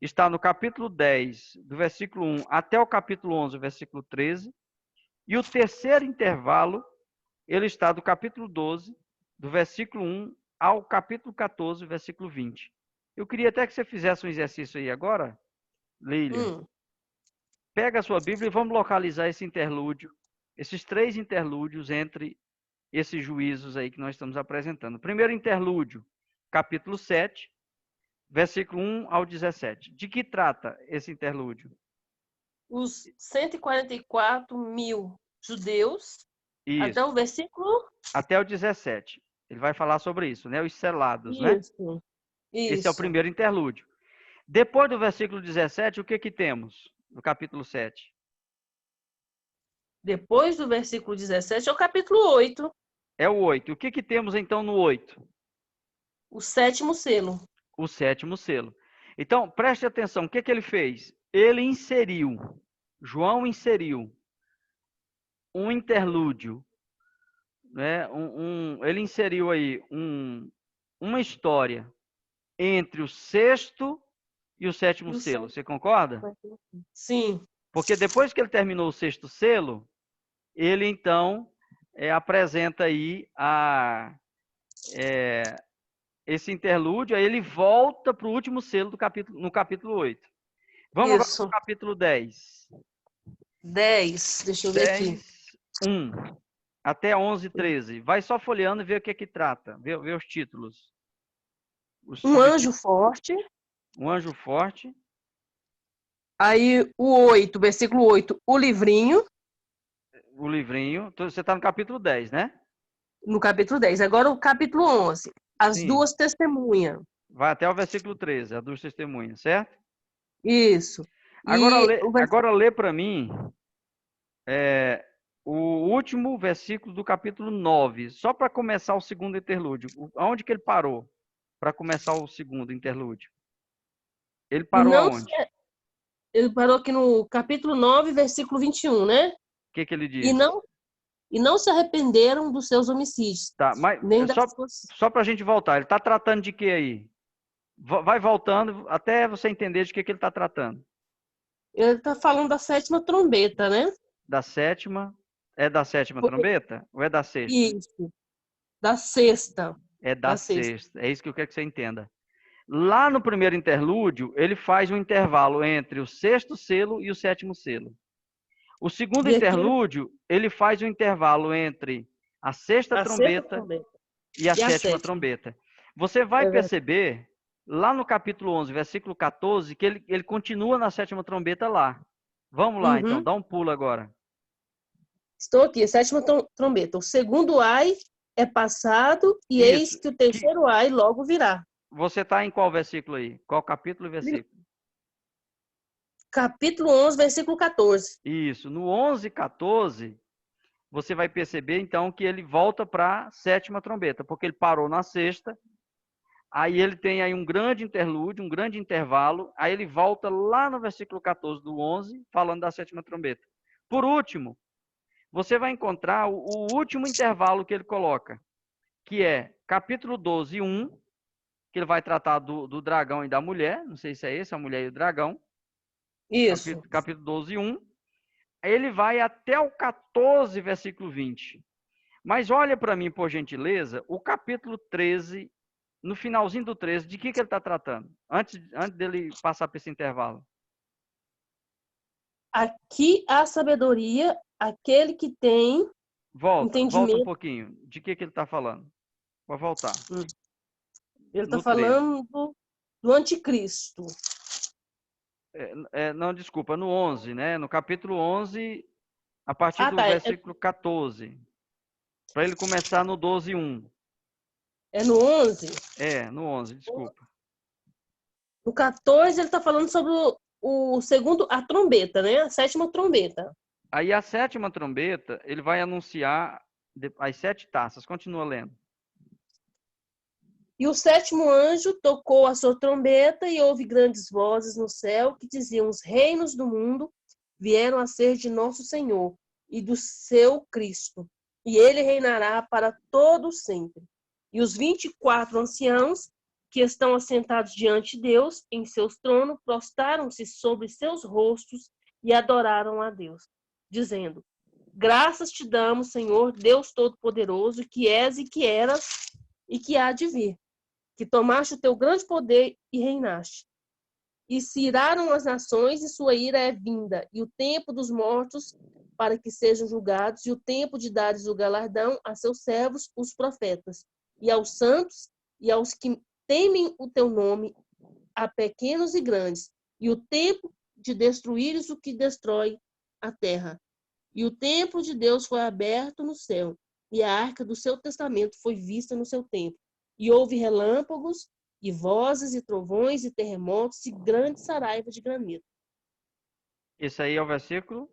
está no capítulo 10, do versículo 1 até o capítulo 11, versículo 13. E o terceiro intervalo, ele está do capítulo 12, do versículo 1 ao capítulo 14, versículo 20. Eu queria até que você fizesse um exercício aí agora, Lília. Pega a sua Bíblia e vamos localizar esse interlúdio, esses 3 interlúdios entre esses juízos aí que nós estamos apresentando. Primeiro interlúdio, capítulo 7, versículo 1 ao 17. De que trata esse interlúdio? Os 144 mil judeus, Isso. até o versículo... Até o 17. Ele vai falar sobre isso, né? Os selados, né? Isso. Esse é o primeiro interlúdio. Depois do versículo 17, o que temos no capítulo 7? Depois do versículo 17 é o capítulo 8. É o 8. O que temos então no 8? O 7º selo. O 7º selo. Então, preste atenção, o que ele fez? Ele inseriu, João inseriu um interlúdio, né? Ele inseriu aí uma história entre o 6º e o 7º selo. Você concorda? Sim. Porque depois que ele terminou o 6º selo, ele então apresenta aí esse interlúdio, aí ele volta para o último selo no capítulo 8. Vamos agora para o capítulo 10. 10, deixa eu ver aqui. 1 até 11, 13. Vai só folheando e vê o que trata. Vê os títulos. Um anjo forte. Um anjo forte. Aí o 8, versículo 8, o livrinho. O livrinho. Você está no capítulo 10, né? No capítulo 10. Agora o capítulo 11. As duas testemunhas. Vai até o versículo 13, as duas testemunhas, certo? Isso. Agora lê para mim o último versículo do capítulo 9, só para começar o segundo interlúdio. Aonde que ele parou para começar o segundo interlúdio? Ele parou aonde? Ele parou aqui no capítulo 9, versículo 21, né? O que ele diz? E não se arrependeram dos seus homicídios. Tá, mas só para a gente voltar, ele está tratando de quê aí? Vai voltando até você entender de que ele está tratando. Ele está falando da 7ª trombeta, né? Da 7ª? É da 7ª trombeta? Ou é da 6ª? Isso. Da 6ª. É da 6ª. É isso que eu quero que você entenda. Lá no primeiro interlúdio, ele faz um intervalo entre o 6º selo e o 7º selo. O segundo interlúdio, ele faz um intervalo entre a 6ª trombeta e a 7ª trombeta. Você vai perceber, lá no capítulo 11, versículo 14, que ele continua na 7ª trombeta lá. Vamos lá, então, dá um pulo agora. Estou aqui, 7ª trombeta. O segundo ai é passado e eis que o terceiro ai logo virá. Você está em qual versículo aí? Qual capítulo e versículo? Capítulo 11, versículo 14. Isso. No 11, 14, você vai perceber, então, que ele volta para a 7ª trombeta, porque ele parou na 6ª, aí ele tem aí um grande interlúdio, um grande intervalo, aí ele volta lá no versículo 14 do 11, falando da 7ª trombeta. Por último, você vai encontrar o último intervalo que ele coloca, que é capítulo 12, 1, que ele vai tratar do dragão e da mulher, não sei se é esse, a mulher e o dragão. Isso. Capítulo 12, 1. Ele vai até o 14, versículo 20. Mas olha para mim, por gentileza, o capítulo 13, no finalzinho do 13, de que ele está tratando? Antes dele passar por esse intervalo. Aqui há sabedoria, aquele que tem entendimento. Volta um pouquinho. De que ele está falando? Vou voltar. Ele está falando do anticristo. Não, desculpa, no 11, né? No capítulo 11, a partir do versículo 14. Para ele começar no 12, 1. É no 11? No 11, desculpa. No 14, ele está falando sobre a trombeta, né? A sétima trombeta. Aí a sétima trombeta, ele vai anunciar as 7 taças. Continua lendo. E o sétimo anjo tocou a sua trombeta e houve grandes vozes no céu que diziam: os reinos do mundo vieram a ser de nosso Senhor e do seu Cristo, e ele reinará para todo sempre. E os 24 anciãos que estão assentados diante de Deus em seus tronos prostraram-se sobre seus rostos e adoraram a Deus, dizendo: graças te damos, Senhor, Deus Todo-Poderoso, que és e que eras e que há de vir, que tomaste o teu grande poder e reinaste. E se iraram as nações, e sua ira é vinda, e o tempo dos mortos para que sejam julgados, e o tempo de dares o galardão a seus servos, os profetas, e aos santos, e aos que temem o teu nome, a pequenos e grandes, e o tempo de destruíres o que destrói a terra. E o templo de Deus foi aberto no céu, e a arca do seu testamento foi vista no seu templo. E houve relâmpagos, e vozes, e trovões, e terremotos, e grande saraiva de granizo. Esse aí é o versículo?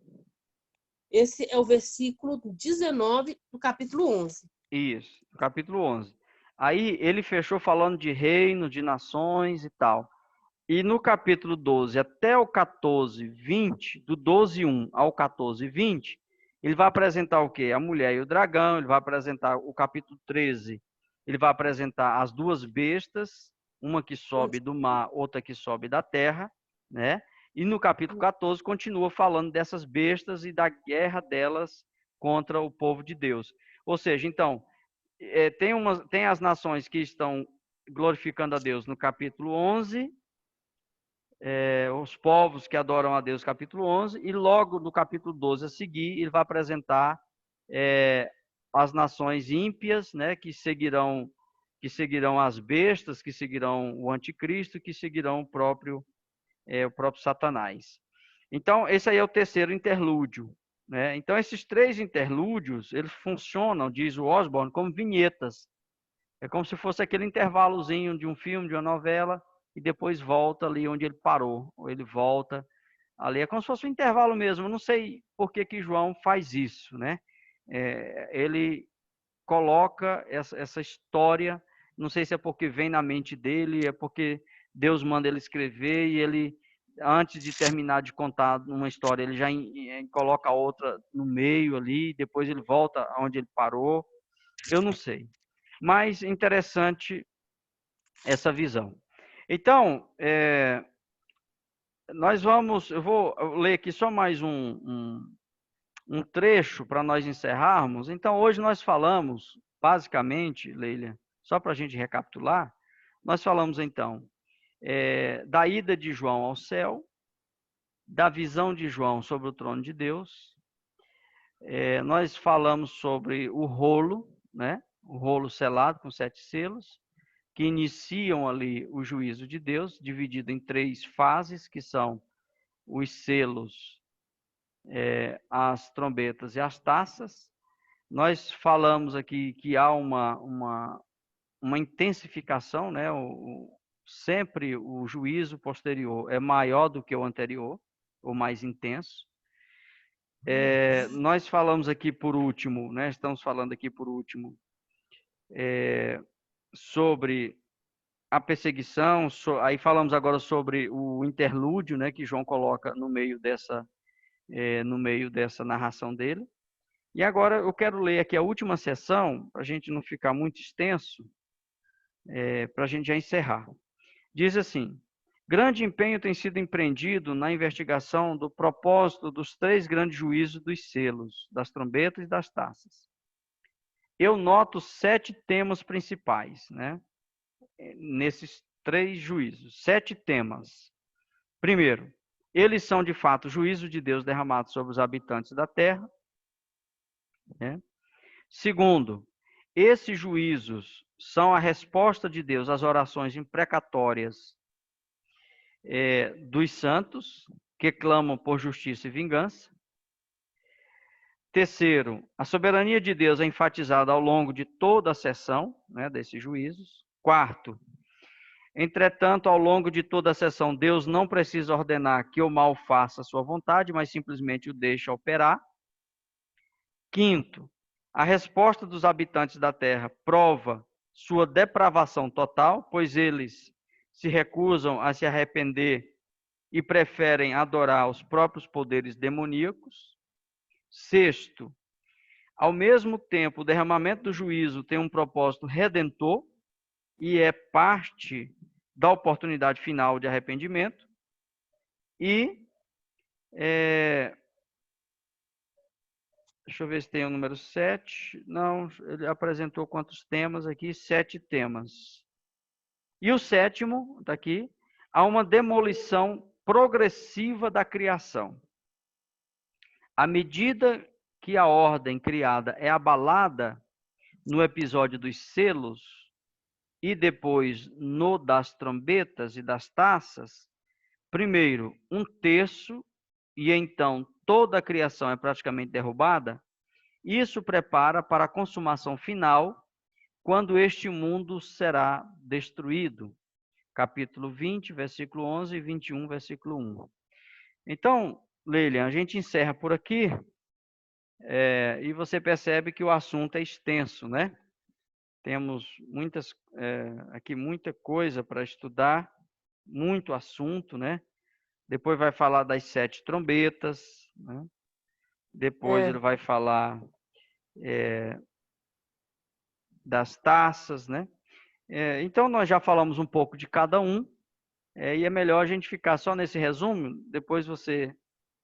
Esse é o versículo 19 do capítulo 11. Isso, capítulo 11. Aí ele fechou falando de reino, de nações e tal. E no capítulo 12 até o 14, 20, do 12:1 ao 14, 20, ele vai apresentar o quê? A mulher e o dragão, ele vai apresentar o capítulo 13, ele vai apresentar as duas bestas, uma que sobe do mar, outra que sobe da terra, né? E no capítulo 14 continua falando dessas bestas e da guerra delas contra o povo de Deus. Ou seja, então, tem as nações que estão glorificando a Deus no capítulo 11, os povos que adoram a Deus, capítulo 11, e logo no capítulo 12 a seguir, ele vai apresentar as nações ímpias, né, que seguirão as bestas, que seguirão o anticristo, que seguirão o próprio Satanás. Então, esse aí é o terceiro interlúdio, né? Então, esses 3 interlúdios, eles funcionam, diz o Osborne, como vinhetas. É como se fosse aquele intervalozinho de um filme, de uma novela, e depois volta ali onde ele parou, ou ele volta ali. É como se fosse um intervalo mesmo. Eu não sei por que João faz isso, né? Ele coloca essa história, não sei se é porque vem na mente dele, é porque Deus manda ele escrever e ele, antes de terminar de contar uma história, ele já coloca outra no meio ali, depois ele volta aonde ele parou. Eu não sei. Mas interessante essa visão. Então, eu vou ler aqui só mais um trecho para nós encerrarmos. Então, hoje nós falamos, basicamente, Leila, só para a gente recapitular, nós falamos então da ida de João ao céu, da visão de João sobre o trono de Deus, nós falamos sobre o rolo, né? O rolo selado com 7 selos, que iniciam ali o juízo de Deus, dividido em 3 fases, que são os selos, as trombetas e as taças. Nós falamos aqui que há uma intensificação, né? Sempre o juízo posterior é maior do que o anterior, ou mais intenso. Nós falamos aqui por último, né? Estamos falando aqui por último sobre a perseguição, aí falamos agora sobre o interlúdio, né, que João coloca no meio dessa narração dele. E agora eu quero ler aqui a última sessão, para a gente não ficar muito extenso, para a gente já encerrar. Diz assim: grande empenho tem sido empreendido na investigação do propósito dos 3 grandes juízos dos selos, das trombetas e das taças. Eu noto 7 temas principais, né? Nesses 3 juízos, 7 temas. Primeiro, eles são de fato juízo de Deus derramado sobre os habitantes da terra, né? Segundo, esses juízos são a resposta de Deus às orações imprecatórias dos santos, que clamam por justiça e vingança. Terceiro, a soberania de Deus é enfatizada ao longo de toda a sessão, né, desses juízos. Quarto, Entretanto, ao longo de toda a sessão, Deus não precisa ordenar que o mal faça a sua vontade, mas simplesmente o deixa operar. Quinto, a resposta dos habitantes da Terra prova sua depravação total, pois eles se recusam a se arrepender e preferem adorar os próprios poderes demoníacos. Sexto, ao mesmo tempo, o derramamento do juízo tem um propósito redentor e é parte da oportunidade final de arrependimento. E, deixa eu ver se tem o número 7. Não, ele apresentou quantos temas aqui? 7 temas. E o sétimo, está aqui, há uma demolição progressiva da criação. À medida que a ordem criada é abalada no episódio dos selos e depois no das trombetas e das taças, primeiro, 1/3 e então toda a criação é praticamente derrubada, isso prepara para a consumação final, quando este mundo será destruído. Capítulo 20, versículo 11 e 21, versículo 1. Então, Leilian, a gente encerra por aqui, e você percebe que o assunto é extenso, né? Temos aqui muita coisa para estudar, muito assunto, né? Depois vai falar das 7 trombetas, né? Depois ele vai falar das taças, né? Então nós já falamos um pouco de cada um, e é melhor a gente ficar só nesse resumo, depois você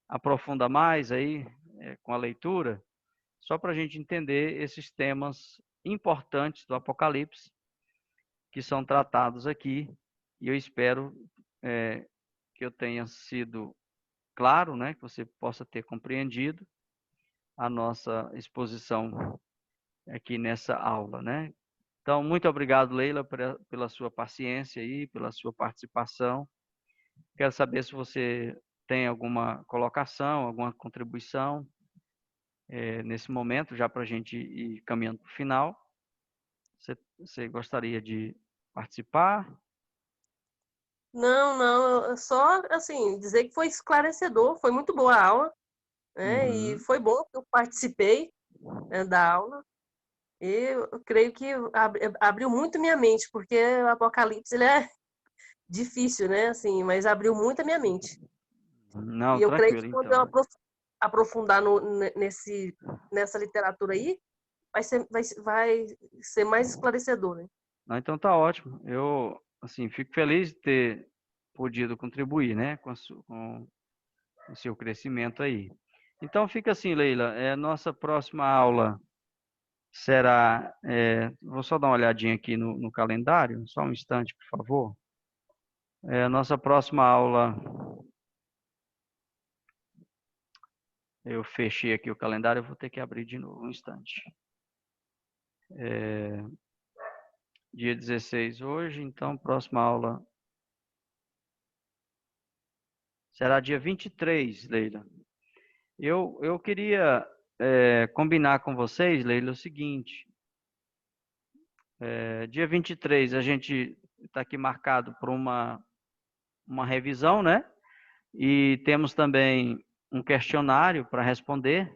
aprofunda mais aí com a leitura, só para a gente entender esses temas importantes do Apocalipse que são tratados aqui, e eu espero que eu tenha sido claro, né, que você possa ter compreendido a nossa exposição aqui nessa aula, né? Então, muito obrigado, Leila, pela sua paciência aí, pela sua participação. Quero saber se você tem alguma colocação, alguma contribuição nesse momento, já para a gente ir caminhando para o final. Você gostaria de participar? Não, só assim, dizer que foi esclarecedor, foi muito boa a aula, né? E foi bom que eu participei, né, da aula. E eu creio que abriu muito minha mente, porque o Apocalipse ele é difícil, né? Assim, mas abriu muito a minha mente. Não, E eu creio que tranquilo, quando eu então. aprofundar nessa literatura aí, vai ser mais esclarecedor, né? Não, então tá ótimo. Eu, assim, fico feliz de ter podido contribuir, né, com o seu crescimento aí. Então fica assim, Leila, nossa próxima aula será, vou só dar uma olhadinha aqui no calendário, só um instante, por favor. Nossa próxima aula, eu fechei aqui o calendário, eu vou ter que abrir de novo, um instante. Dia 16 hoje, então próxima aula será dia 23, Leila. Eu queria combinar com vocês, Leila, o seguinte. Dia 23 a gente está aqui marcado por uma revisão, né? E temos também um questionário para responder,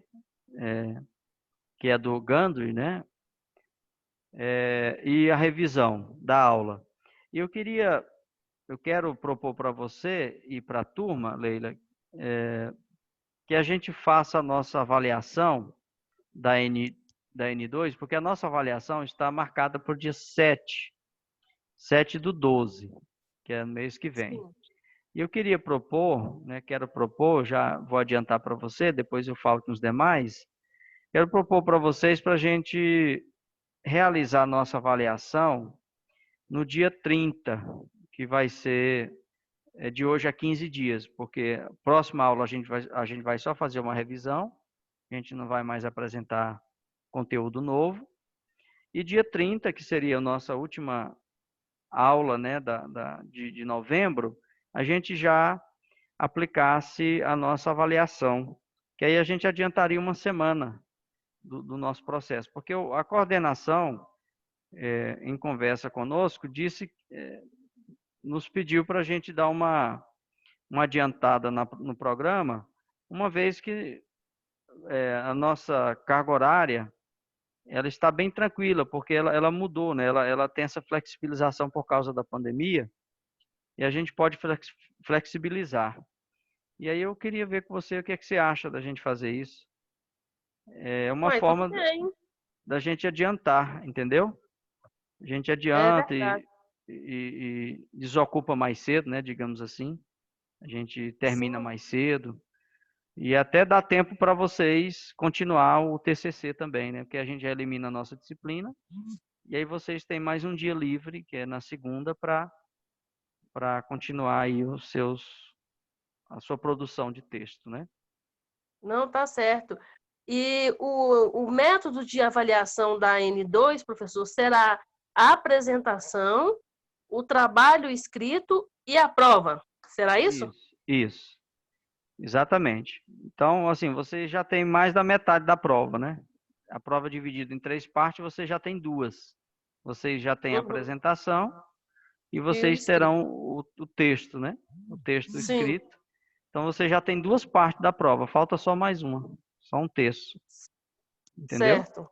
que é do Gandry, né? E a revisão da aula. E eu quero propor para você e para a turma, Leila, que a gente faça a nossa avaliação da N2, porque a nossa avaliação está marcada por dia 7/12, que é no mês que vem. Sim. E eu queria propor, né, já vou adiantar para você, depois eu falo com os demais, quero propor para vocês para a gente realizar a nossa avaliação no dia 30, que vai ser de hoje a 15 dias, porque a próxima aula a gente vai só fazer uma revisão, a gente não vai mais apresentar conteúdo novo. E dia 30, que seria a nossa última aula, né, de novembro, a gente já aplicasse a nossa avaliação, que aí a gente adiantaria uma semana do nosso processo, porque a coordenação, em conversa conosco, disse nos pediu para a gente dar uma adiantada no programa, uma vez que a nossa carga horária ela está bem tranquila, porque ela mudou, né? Ela tem essa flexibilização por causa da pandemia, e a gente pode flexibilizar. E aí eu queria ver com você o que é que você acha da gente fazer isso. É uma Ué, tudo forma bem. da gente adiantar, entendeu? A gente É adianta verdade. e desocupa mais cedo, né? Digamos assim. A gente termina Sim. mais cedo. E até dá tempo para vocês continuar o TCC também, né? Porque a gente já elimina a nossa disciplina. E aí vocês têm mais um dia livre, que é na segunda, para continuar aí a sua produção de texto, né? Não, tá certo. E o método de avaliação da N2, professor, será a apresentação, o trabalho escrito e a prova. Será isso? Isso, exatamente. Então, assim, você já tem mais da metade da prova, né? A prova dividida em 3 partes, você já tem 2. Vocês já têm a Uhum. apresentação e E o vocês escrito. terão o texto, né? O texto Sim, escrito. Então, você já tem 2 partes da prova, falta só mais uma, só um terço, entendeu? certo.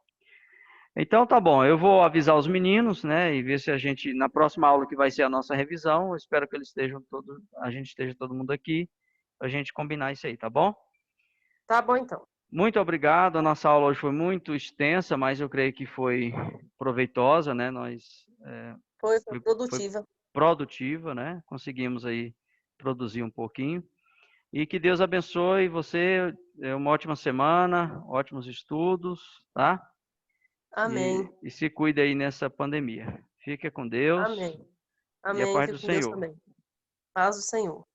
Então, tá bom, eu vou avisar os meninos, né, e ver se a gente, na próxima aula que vai ser a nossa revisão, eu espero que eles estejam todos, a gente esteja todo mundo aqui, pra gente combinar isso aí, tá bom? Tá bom, então. Muito obrigado, a nossa aula hoje foi muito extensa, mas eu creio que foi proveitosa, né, Foi foi produtiva. produtiva, né, conseguimos aí produzir um pouquinho, e que Deus abençoe você, uma ótima semana, ótimos estudos, tá? Amém. E se cuide aí nessa pandemia. Fique com Deus Amém. e a Amém. paz Fique do com Deus Senhor. também. Paz do Senhor.